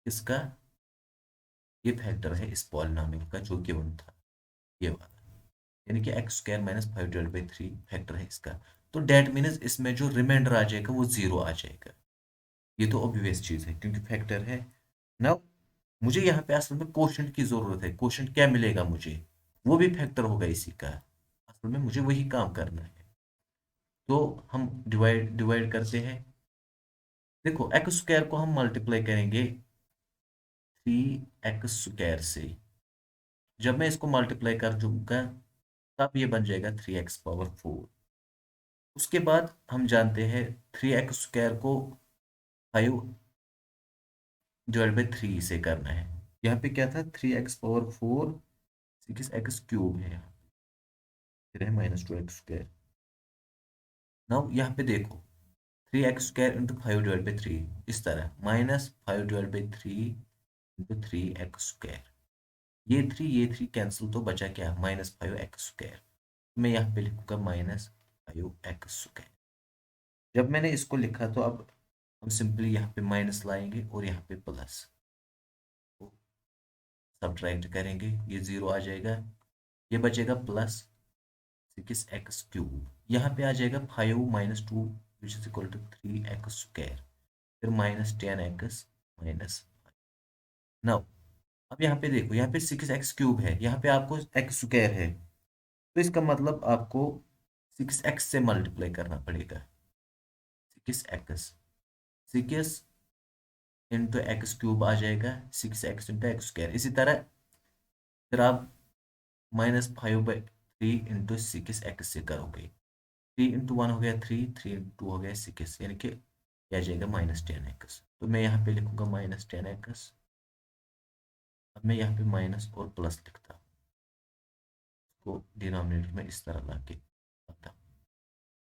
इसका, ये फैक्टर है इस पॉलिनोमियल का जो गिवन था ये वाला, यानी कि x² माइनस 5/3 फैक्टर है इसका। तो डेट मीन्स इसमें जो रिमाइंडर आ जाएगा वो जीरो आ जाएगा। ये तो ऑब्वियस चीज है क्योंकि फैक्टर है ना। मुझे यहाँ पे असल में कोशेंट की जरूरत है, कोशेंट क्या मिलेगा मुझे, वो भी फैक्टर होगा इसी का। असल में मुझे वही काम करना है, तो हम डिवाइड डिवाइड करते हैं। देखो एक्स स्क्वायर को हम मल्टीप्लाई करेंगे 3x² से, जब मैं इसको मल्टीप्लाई कर दूंगा तब ये बन जाएगा 3x पावर 4। उसके बाद हम जानते हैं 3x² को 5/3 से करना है, यहाँ पे क्या था, 3x⁴ 6x³ है यहाँ, फिर है -2x²। नाउ यहाँ पे देखो, 3x² इंटू 5/3, इस तरह -5/3 इंटू 3x²। ये थ्री कैंसिल, तो बचा क्या, -5x²। मैं यहाँ पे लिखूंगा -5x²। जब मैंने इसको लिखा तो अब हम सिंपली यहाँ पे माइनस लाएंगे और यहाँ पे प्लस सब्ट्रैक्ट करेंगे, ये 0 आ जाएगा, ये बचेगा +6x³। यहाँ पे आ जाएगा 5 - 2 which is equal to 3x², फिर -10x माइनस। नाउ अब यहाँ पे देखो, यहाँ पे 6x³ है, यहाँ पे आपको x² है, तो इसका मतलब आपको 6x से मल्टीप्लाई करना पड़ेगा। 6x, 6 इंटू x³ आ जाएगा 6x इंटू x²। इसी तरह फिर आप -5/3 इंटू 6x से करोगे, 3 इंटू 1 हो गया 3, 3 इंटू 2 हो गया 6, यानी कि क्या आ जाएगा -10x। तो मैं यहाँ पे लिखूंगा -10x। अब मैं यहाँ पे माइनस और प्लस लिखता हूँ, को डिनोमिनेटर में इस तरह ला के आता हूँ।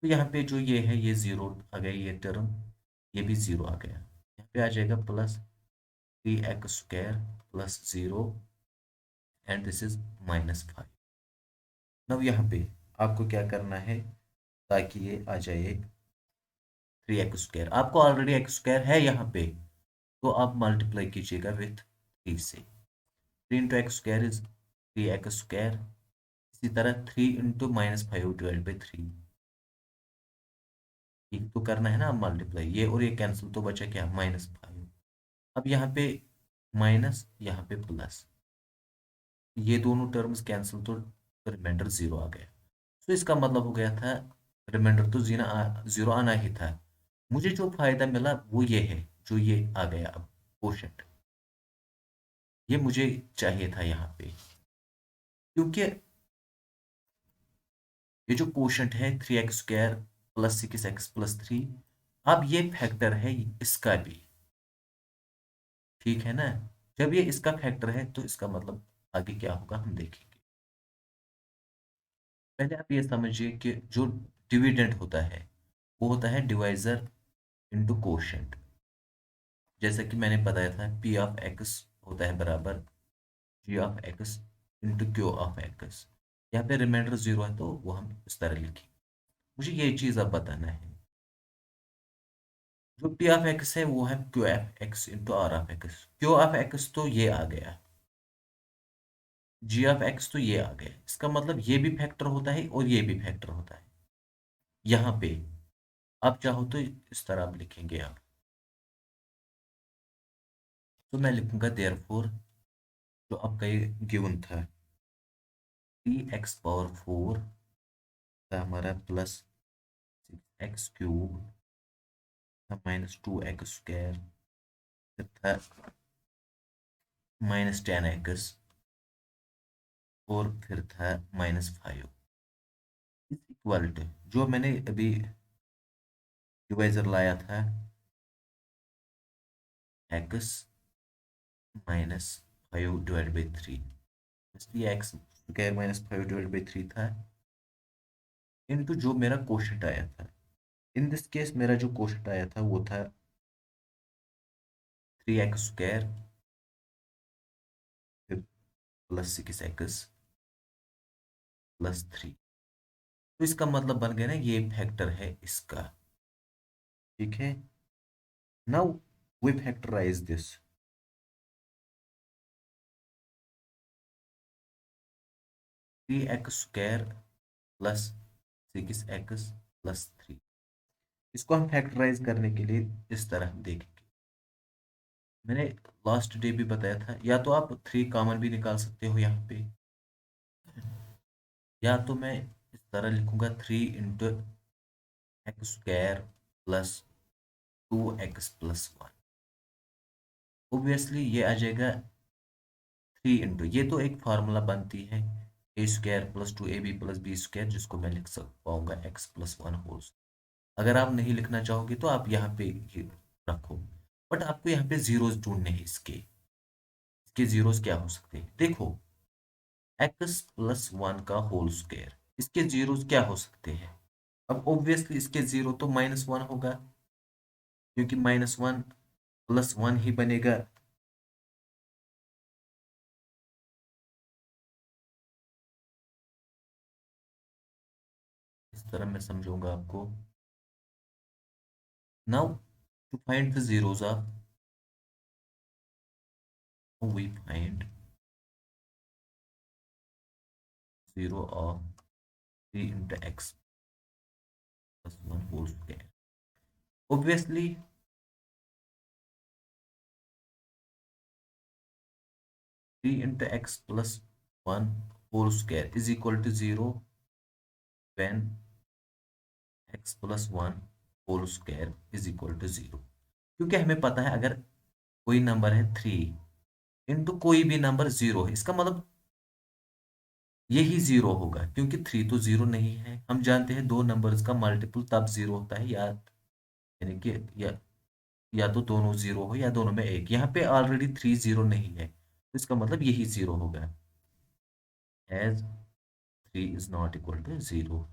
तो यहाँ पे जो ये है, ये 0 आ गया, ये टर्म, ये भी 0 आ गया। यहाँ पे आ जाएगा +3x² +0 एंड दिस इज -5। अब यहाँ पे आपको क्या करना है, ताकि ये आ जाए 3x²। आपको ऑलरेडी x² है यहाँ पे, तो आप मल्टीप्लाई कीजिएगा विथ 3 से। 3 इंटू x² इज 3x²। इसी तरह 3 इंटू -5/3, ये तो करना है ना मल्टीप्लाई, ये और ये कैंसिल, तो बचा क्या, -5। अब यहाँ पे माइनस, यहाँ पे प्लस, ये दोनों टर्म्स कैंसिल, तो रिमाइंडर 0 आ गया। तो इसका मतलब हो गया था, रिमाइंडर तो 0 आना ही था। मुझे जो फायदा मिला वो ये है, जो ये आ गया अब कोशेंट, ये मुझे चाहिए था यहाँ पे, क्योंकि ये जो कोशेंट है 3x² +6x +3, अब ये फैक्टर है इसका भी, ठीक है ना। जब ये इसका फैक्टर है तो इसका मतलब आगे क्या होगा हम देखेंगे। पहले आप ये समझिए कि जो डिविडेंड होता है वो होता है डिवाइजर इनटू कोशेंट। जैसा कि मैंने बताया था, P(x) होता है बराबर G(x) इंटू Q(x). यहाँ पे रिमाइंडर 0 है, तो वो हम इस तरह लिखेंगे। मुझे ये चीज़ अब बताना है, जो P(x) है वो है Q(x) इंटू R(x). Q(x) तो ये आ गया, G(x) तो ये आ गया, इसका मतलब ये भी फैक्टर होता है और ये भी फैक्टर होता है। यहाँ पे आप चाहो तो इस तरह आप लिखेंगे आप, तो मैं लिखूंगा देयरफॉर, जो आपका ये गिवन था 3x⁴ था हमारा +6x³ था -2x², फिर था -10x और फिर था -5 इज इक्वल टू, जो मैंने अभी डिवाइजर लाया था x -5/3, इसलिए x² -5/3 था, इनटू जो मेरा कोशेंट आया था। इन दिस केस मेरा जो कोशेंट आया था वो था 3x² +6x +3। तो इसका मतलब बन गया ना, ये फैक्टर है इसका, ठीक है। Now we factorize this, 3x² +6x +3। इसको हम फैक्टराइज करने के लिए इस तरह देखेंगे। मैंने लास्ट डे भी बताया था, या तो आप 3 कॉमन भी निकाल सकते हो यहाँ पे, या तो मैं इस तरह लिखूंगा 3 इंटू x² +2x +1। ऑब्वियसली ये आ जाएगा 3 इंटू, ये तो एक फार्मूला बनती है a² +2ab + b², जिसको मैं लिख सक पाऊंगा x +1 होल। अगर आप नहीं लिखना चाहोगे तो आप यहाँ पे ये रखो, बट आपको यहाँ पे जीरोस ढूंढने हैं इसके इसके जीरोस क्या हो सकते हैं? देखो, एक्स प्लस वन का होल स्क्वायर, इसके जीरोस क्या हो सकते हैं? अब ऑब्वियसली इसके जीरो तो -1 होगा, क्योंकि -1 प्लस 1 ही बनेगा। इस तरह मैं समझूंगा आपको। Now to find the zeros of, we find zero of 3 into x plus 1 whole square. Obviously 3 into x plus 1 whole square is equal to 0 when x plus 1 whole square is equal to 0। क्योंकि हमें पता है अगर कोई number है 3 into कोई भी number 0 है, इसका मतलब यही 0 होगा, क्योंकि 3 तो 0 नहीं है। हम जानते हैं दो नंबर्स का मल्टीपल तब 0 होता है, यानी कि या तो दोनों 0 हो या दोनों में एक। यहाँ पे ऑलरेडी 3 0 नहीं है, तो इसका मतलब यही 0 होगा। As 3 is not equal to 0।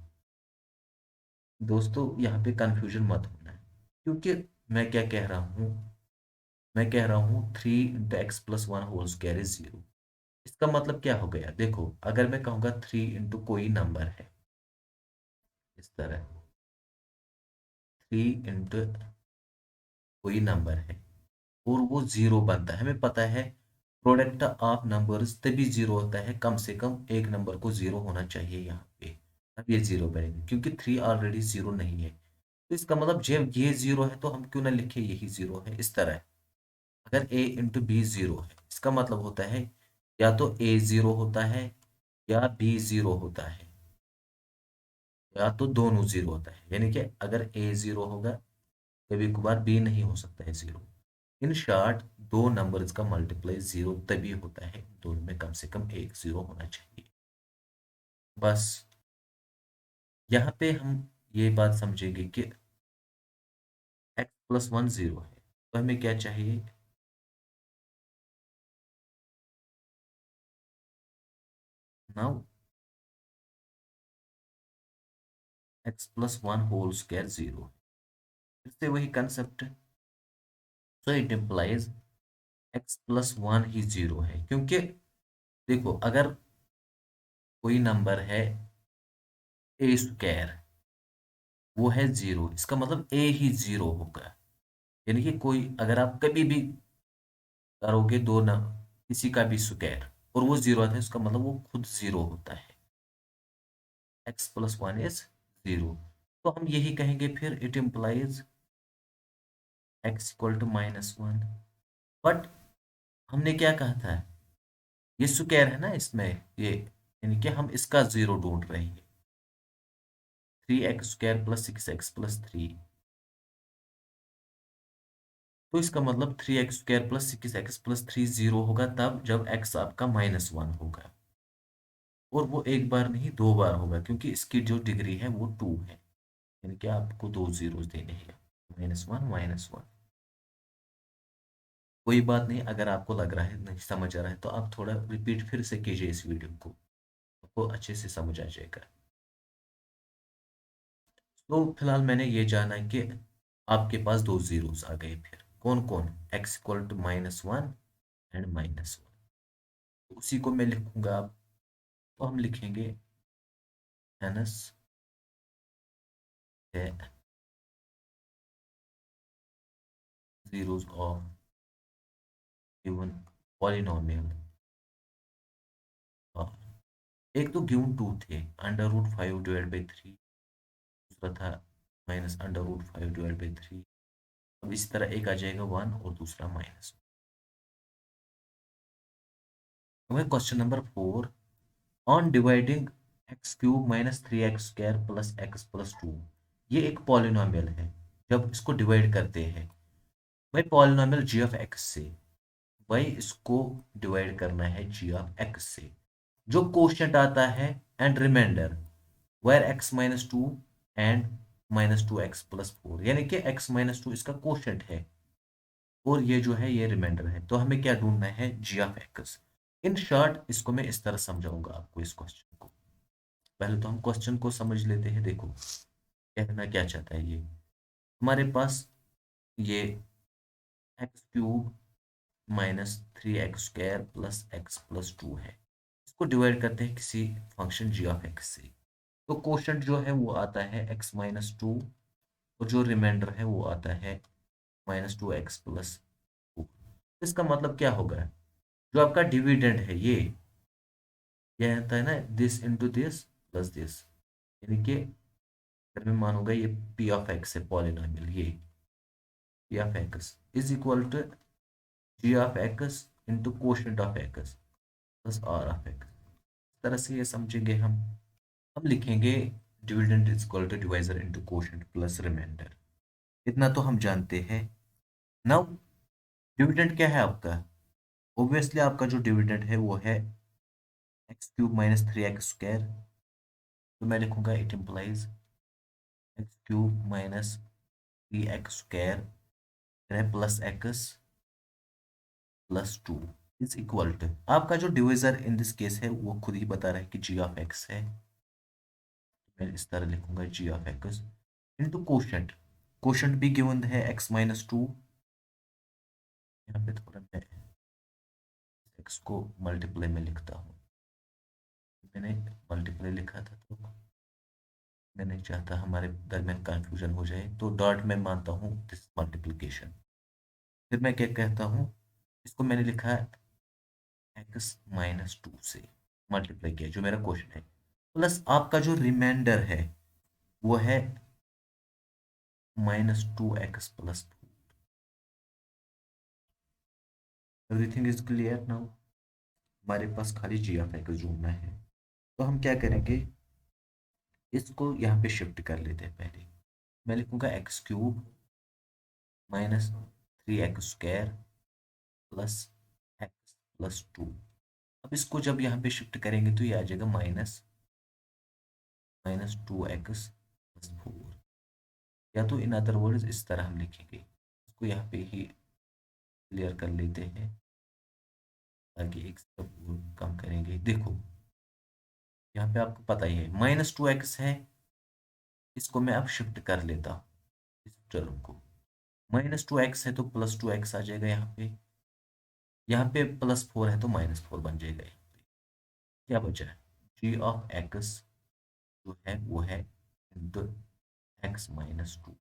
दोस्तों यहाँ पे कंफ्यूजन मत होना है, क्योंकि मैं क्या कह रहा हूँ, मैं कह रहा हूँ 3 into x plus one whole square is 0। इसका मतलब क्या हो गया? देखो, अगर मैं कहूँगा 3 इंटू कोई नंबर है, इस तरह 3 इंटू कोई नंबर है और वो 0 बनता है, हमें पता है प्रोडक्ट ऑफ नंबर्स तभी 0 होता है, कम से कम एक नंबर को 0 होना चाहिए यहाँ पे, अब ये 0 बनेगा, क्योंकि 3 ऑलरेडी 0 नहीं है। तो इसका मतलब जब ये 0 है तो हम क्यों ना लिखे यही 0 है। इस तरह अगर a इंटू बी 0 है, इसका मतलब होता है या तो a 0 होता है या b 0 होता है, या तो दोनों 0 होता है। यानी कि अगर a 0 होगा, कभी कभार b नहीं हो सकता है 0। इन शॉर्ट, दो नंबर्स का मल्टीप्लाई 0 तभी होता है, दोनों में कम से कम एक 0 होना चाहिए। बस यहाँ पे हम ये बात समझेंगे कि x प्लस 1 0 है, तो हमें क्या चाहिए? Now x plus 1 whole square 0, फिर से वही concept, so it implies x plus 1 ही 0 है। क्योंकि देखो, अगर कोई नंबर है a स्क्वायर, वो है 0, इसका मतलब a ही 0 होगा। यानी कि कोई, अगर आप कभी भी करोगे दो ना किसी का भी स्क्वायर और वो 0 आता है, उसका मतलब वो खुद 0 होता है। x plus 1 is 0। तो हम यही कहेंगे फिर, it implies x equal to -1। But हमने क्या कहा था, ये स्क्वायर है ना इसमें, ये यानी कि हम इसका 0 ढूंढ रहे हैं। 3x² प्लस 6x प्लस 3, तो इसका मतलब 3x² प्लस 6x प्लस 3 0 होगा तब जब x आपका -1 होगा। और वो एक बार नहीं, दो बार होगा, क्योंकि इसकी जो डिग्री है वो 2 है, यानी कि आपको दो जीरोस देने हैं, -1 -1। कोई बात नहीं, अगर आपको लग रहा है नहीं समझ आ रहा है तो आप थोड़ा रिपीट फिर से कीजिए इस वीडियो को, आपको अच्छे से समझ आ जाएगा। तो फिलहाल मैंने ये जाना कि आपके पास दो जीरोस आ गए, फिर कौन कौन? x equal to -1 and -1। उसी को मैं लिखूंगा अब। तो हम लिखेंगे hence zeros of given polynomial। एक तो गिवन 2 थे, √5 डिवाइड बाई 3, दूसरा था -√5 डिवाइड बाई 3। अब इसी तरह एक आ जाएगा 1 और दूसरा minus. Question number 4, on dividing x³ -3x² plus x plus 2, ये एक पॉलिनोमियल है। जब इसको डिवाइड करते हैं भाई पॉलिनोमियल g ऑफ x से, भाई इसको डिवाइड करना है g ऑफ x से, जो कोशेंट आता है and remainder where x -2 and -2x plus 4, यानी कि x -2 इसका कोशेंट है और ये जो है ये रिमाइंडर है। तो हमें क्या ढूंढना है, G of x. In short इसको मैं इस तरह समझाऊंगा आपको इस क्वेश्चन को। पहले तो हम क्वेश्चन को समझ लेते हैं। देखो कहना क्या चाहता है ये। हमारे पास ये x cube minus 3x² plus x plus 2 है। इसको डिवाइड करते हैं किसी फंक्शन जी ऑफ एक्स से। तो कोशंट जो है वो आता है x-2, और जो रिमाइंडर है वो आता है -2x+2। इसका मतलब क्या होगा, जो आपका डिविडेंड है ये आता है ना, this into this plus this, यानी कि अगर मैं मानूंगा ये पी ऑफ एक्स है पॉलिनॉमियल, ये p of x is equal to g of x into quotient of x plus r of x. इस तरह से ये समझेंगे हम लिखेंगे dividend is equal to divisor into quotient plus remainder. इतना तो हम जानते हैं। नाउ डिविडेंड क्या है आपका, ऑब्वियसली आपका जो डिविडेंड है वो है x³ - 3x²। तो मैं लिखूंगा it implies x³ - 3x² plus x plus 2 is equal to, आपका जो डिविजर इन दिस केस है वो खुद ही बता रहा है कि जी ऑफ एक्स है। मैं इस तरह लिखूंगा G of x into quotient. Quotient भी गिवन है x-2। यहाँ पे थोड़ा मैं एक्स को मल्टीप्लाई में लिखता हूँ। मैंने मल्टीप्लाई लिखा था तो मैं नहीं चाहता हमारे दरमियान कंफ्यूजन हो जाए, तो डॉट में मानता हूँ दिस मल्टीप्लिकेशन। फिर मैं क्या कहता हूँ, इसको मैंने लिखा है x-2 से मल्टीप्लाई किया जो मेरा क्वेश्चन है, प्लस आपका जो रिमाइंडर है वो है -2x+2। Everything is clear now. हमारे पास खाली जी ऑफ एक्स ढूंढना है। तो हम क्या करेंगे, इसको यहाँ पे शिफ्ट कर लेते हैं। पहले मैं लिखूंगा x³ - 3x² प्लस x+2। अब इसको जब यहाँ पे शिफ्ट करेंगे तो ये आ जाएगा -2x+4। या तो इन अदर वर्ड्स इस तरह हम लिखेंगे, इसको यहाँ पे ही क्लियर कर लेते हैं ताकि एक स्टेप कम करेंगे। देखो यहाँ पे आपको पता ही है -2x है, इसको मैं अब शिफ्ट कर लेता हूँ इस टर्म को। -2x है तो +2x आ जाएगा यहाँ पे +4 है तो -4 बन जाएगा। यहाँ पे क्या बचा है, जी ऑफ एक्स जो है वो है इंटू x-2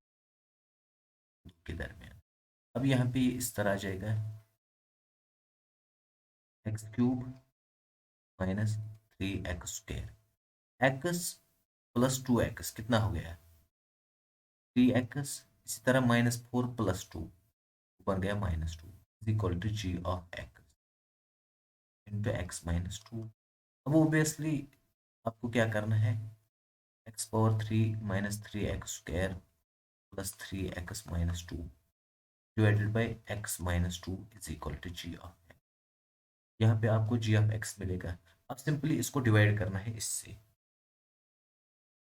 के दरमियान। अब यहाँ पे इस तरह आ जाएगा x³ - 3x²। x+2x कितना हो गया, 3x। इसी तरह -4+2 बन गया -2 is equal to g of x into x-2। अब ओबियसली आपको क्या करना है, x⁻³ - 3x² plus 3x-2 divided by x-2 is equal to g of x. यहाँ पे आपको जी ऑफ एक्स मिलेगा। अब सिंपली इसको डिवाइड करना है इससे।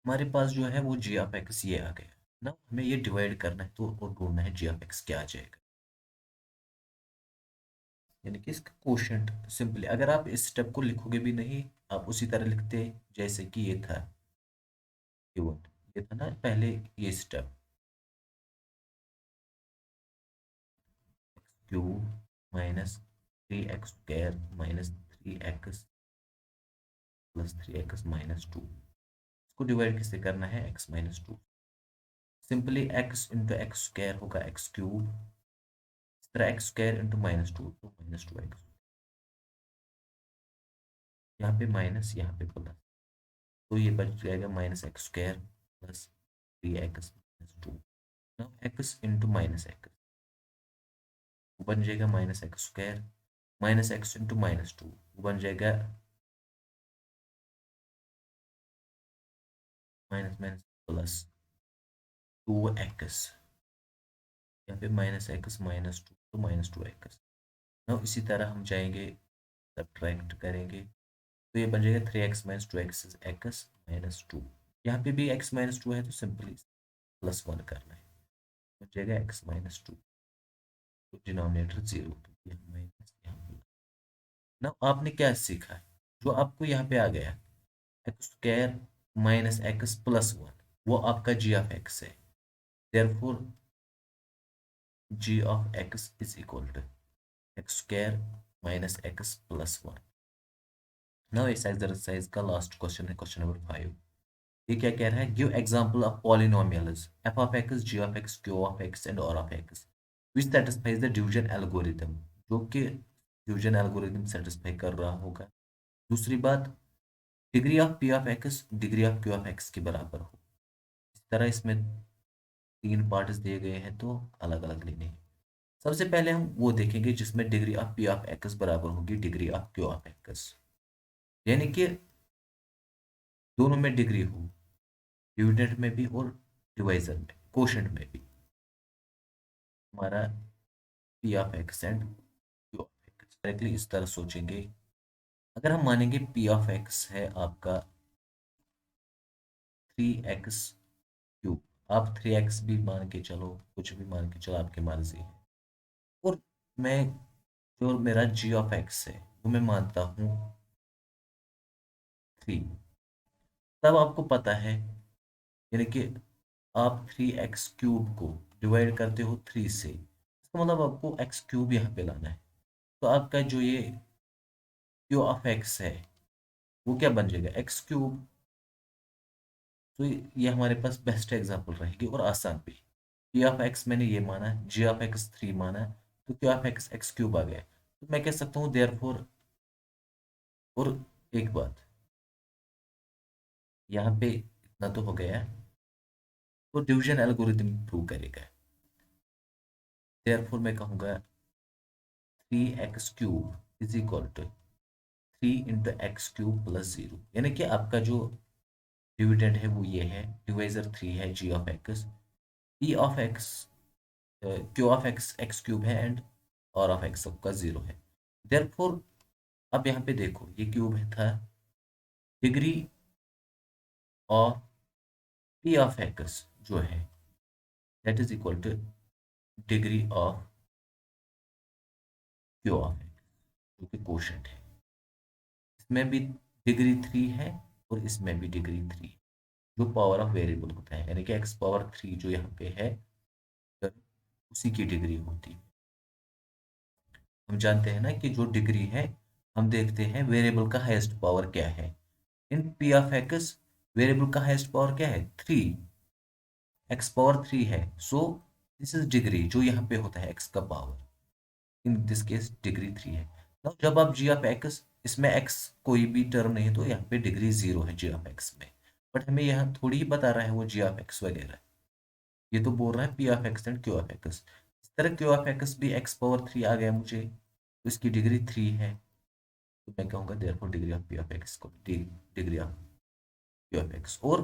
हमारे पास जो है वो जी ऑफ एक्स ये आ गया ना, हमें ये डिवाइड करना है तो और ढूंढना है जी ऑफ एक्स क्या आ जाएगा, यानी कि इसका कोशंट। सिंपली अगर आप इस स्टेप को लिखोगे भी नहीं, आप उसी तरह लिखते जैसे कि ये था, ये था ना पहले ये step, x³ - 3x² - 3x plus 3x-2। इसको डिवाइड किससे करना है, x-2। Simply x into x² होगा x³, इस तरह x² इंटू -2 तो -2x। यहाँ पे माइनस यहाँ पे प्लस, तो ये बच जाएगा -x² plus 3x-2। Now x into -x बन जाएगा -x², -x इंटू -2 बन जाएगा माइनस माइनस प्लस 2x। यहाँ पे -x - 2 तो -2x। नाउ इसी तरह हम जाएंगे सब्ट्रैक्ट करेंगे तो ये बन जाएगा 3x - 2x x-2। यहाँ पे भी x-2 है तो सिंपली +1 करना है, बन जाएगा x-2। तो डिनोमिनेटर 0, तो यहाँ माइनस यहाँ। ना आपने क्या सीखा, जो आपको यहाँ पे आ गया x square minus x plus one, वो आपका जी ऑफ एक्स है। Therefore g of x is equal to x square minus x plus one. Now इस एक्सरसाइज का लास्ट क्वेश्चन है, क्वेश्चन नंबर 5। ये क्या कह रहा है, give example of polynomials f of x, g of x, Q of x and r of x which satisfies the division algorithm, जो कि डिवीजन एल्गोरिथम सेटिस्फाई कर रहा होगा। दूसरी बात, degree of P of x degree of Q of x के बराबर हो। इस तरह इसमें 3 पार्ट्स दिए गए हैं, तो अलग अलग लेने हैं। सबसे पहले हम वो देखेंगे जिसमें degree of P of x बराबर होगी degree of Q of x, यानी कि दोनों में डिग्री हो, डिविडेंड में भी और डिवाइजर में, कोशेंट में भी। हमारा P of x and Q of x directly इस तरह सोचेंगे। अगर हम मानेंगे पी ऑफ एक्स है आपका 3x क्यूब, आप 3x भी मान के चलो, कुछ भी मान के चलो, आपकी मर्जी है। और मैं जो मेरा जी ऑफ एक्स है वो मैं मानता हूँ 3। तब आपको पता है, यानी कि आप 3x क्यूब को डिवाइड करते हो 3 से, इसका मतलब आपको एक्स क्यूब यहाँ पे लाना है। तो आपका जो ये क्यू ऑफ एक्स है वो क्या बन जाएगा, x क्यूब। तो ये हमारे पास बेस्ट एग्जांपल रहेगी और आसान भी। पी ऑफ एक्स मैंने ये माना, जी ऑफ एक्स 3 माना, तो Q of x x cube आ गया। तो मैं कह सकता हूँ देयरफॉर, और एक बात यहाँ पे इतना तो हो गया, तो डिवीजन एल्गोरिथम प्रूव करेगा। देयरफॉर मैं कहूँगा 3x cube is equal to 3 × x³ + 0, यानी कि आपका जो डिविडेंड है वो ये है, डिवाइजर 3 है G of x, E of x, Q of x x³ है एंड आर ऑफ एक्स सबका 0 है। देयरफॉर अब यहाँ पे देखो, ये क्यूब है था, degree of P of x जो है that is equal two degree of Q of x, जो कि कोशेंट है। इसमें भी डिग्री 3 है और इसमें भी डिग्री 3, जो पावर ऑफ वेरिएबल होता है, यानी कि x⁻³ जो यहाँ पे है तो उसी की डिग्री होती है। हम जानते हैं ना कि जो डिग्री है, हम देखते हैं वेरिएबल का हाईएस्ट पावर क्या है। In P of x variable का हाईएस्ट पावर क्या है, 3, x⁻³ है। सो दिस इज डिग्री, जो यहाँ पे होता है x का power, in this case degree 3 है। तो जब आप जी ऑफ एक्स, इसमें x कोई भी टर्म नहीं है, तो यहाँ पे डिग्री 0 है जी ऑफ एक्स में। बट हमें यहाँ थोड़ी ही बता रहा है वो जी ऑफ एक्स वगैरह, ये तो बोल रहा है p of x and Q of x. इस तरह क्यू ऑफ एक्स भी x⁻³ आ गया मुझे, तो इसकी डिग्री 3 है। तो मैं कहूँगा therefore degree of P of x को degree of Q of x, और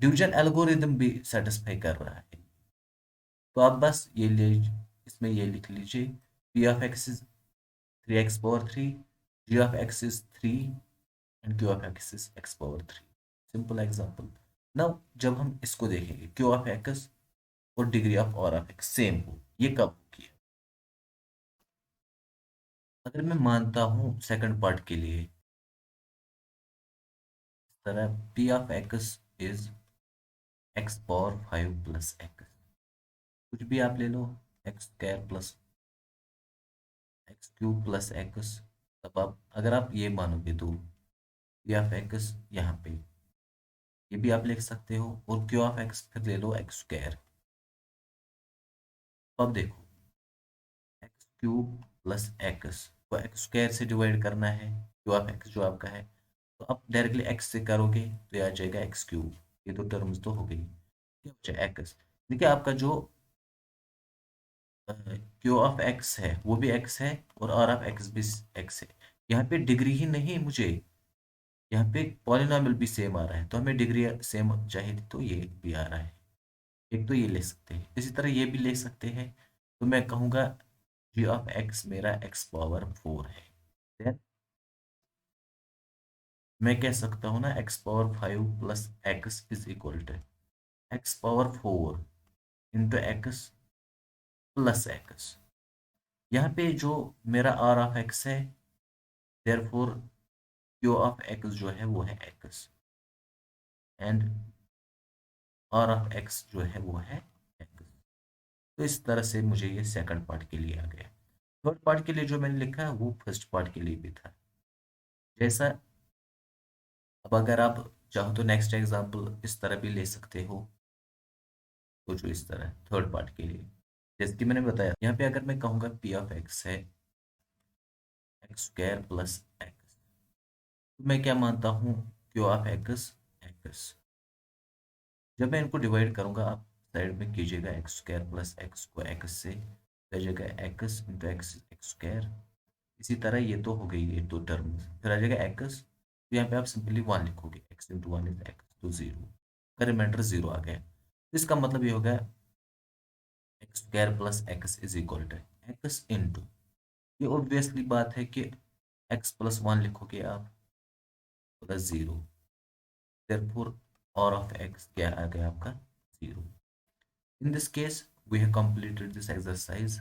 डिवीजन एल्गोरिदम भी सेटिस्फाई कर रहा है। तो आप बस ये ले, इसमें ये लिख लीजिए, P of x is 3x⁻³ g of x is 3 and q of x is x⁻³ simple example. Now जब हम इसको देखेंगे q of x और degree of r of x same हो, ये कब होगी। अगर मैं मानता हूं सेकंड पार्ट के लिए इस तरह, p of x is x⁻5 + x, कुछ भी आप ले लो, x² + x³ + x। तब आप अगर आप ये मानोगे तो p of x यहाँ पे ये भी आप लिख सकते हो, और क्यू ऑफ एक्स फिर ले लो x²। अब देखो x³ + x को x² से डिवाइड करना है, क्यू ऑफ एक्स जो आपका है, तो आप डायरेक्टली x से करोगे तो ये आ जाएगा x³। ये तो टर्म्स तो हो गई, क्या बचा x। देखिए आपका जो क्यू ऑफ एक्स है वो भी x है और आर ऑफ एक्स भी x है। यहाँ पे डिग्री ही नहीं मुझे, यहाँ पे पॉलिनॉमियल भी सेम आ रहा है, तो हमें डिग्री सेम चाहिए थी, तो ये भी आ रहा है। एक तो ये ले सकते हैं, इसी तरह ये भी ले सकते हैं। तो मैं कहूँगा जी ऑफ एक्स मेरा x⁻4 है। Then मैं कह सकता हूँ ना x⁻5 + x is equal to x⁻4 × x + x। यहाँ पे जो मेरा आर ऑफ एक्स है, देयरफॉर क्यू ऑफ एक्स जो है वो है x, and r of x जो है वो है एक्स। तो इस तरह से मुझे ये सेकंड पार्ट के लिए आ गया। थर्ड पार्ट के लिए जो मैंने लिखा है वो फर्स्ट पार्ट के लिए भी था जैसा। अब अगर आप चाहो तो नेक्स्ट एग्जांपल इस तरह भी ले सकते हो, तो जो इस तरह थर्ड पार्ट के लिए, जैसे कि मैंने बताया यहाँ पे अगर मैं कहूँगा पी ऑफ एक्स है एक्स स्क्वायर प्लस एक्स, तो मैं क्या मानता हूँ, क्यू ऑफ एक्स एक्स। जब मैं इनको डिवाइड करूंगा, आप साइड में कीजिएगा एक्स स्क्वायर प्लस एक्स को एक्स से, तो आ जाएगा x into x x square. इसी तरह ये तो हो गई ये दो टर्म, फिर आ जाएगा एक्स, तो यहाँ पे आप सिंपली वन लिखोगे, x into one is x, तो जीरो का रिमाइंडर जीरो आ गया। तो इसका मतलब ये होगा x square plus x is equal to x into, ये ऑब्वियसली बात है कि एक्स प्लस वन लिखोगे आप plus zero, therefore r of x क्या आ गया आपका, zero. In this case, we have completed this exercise.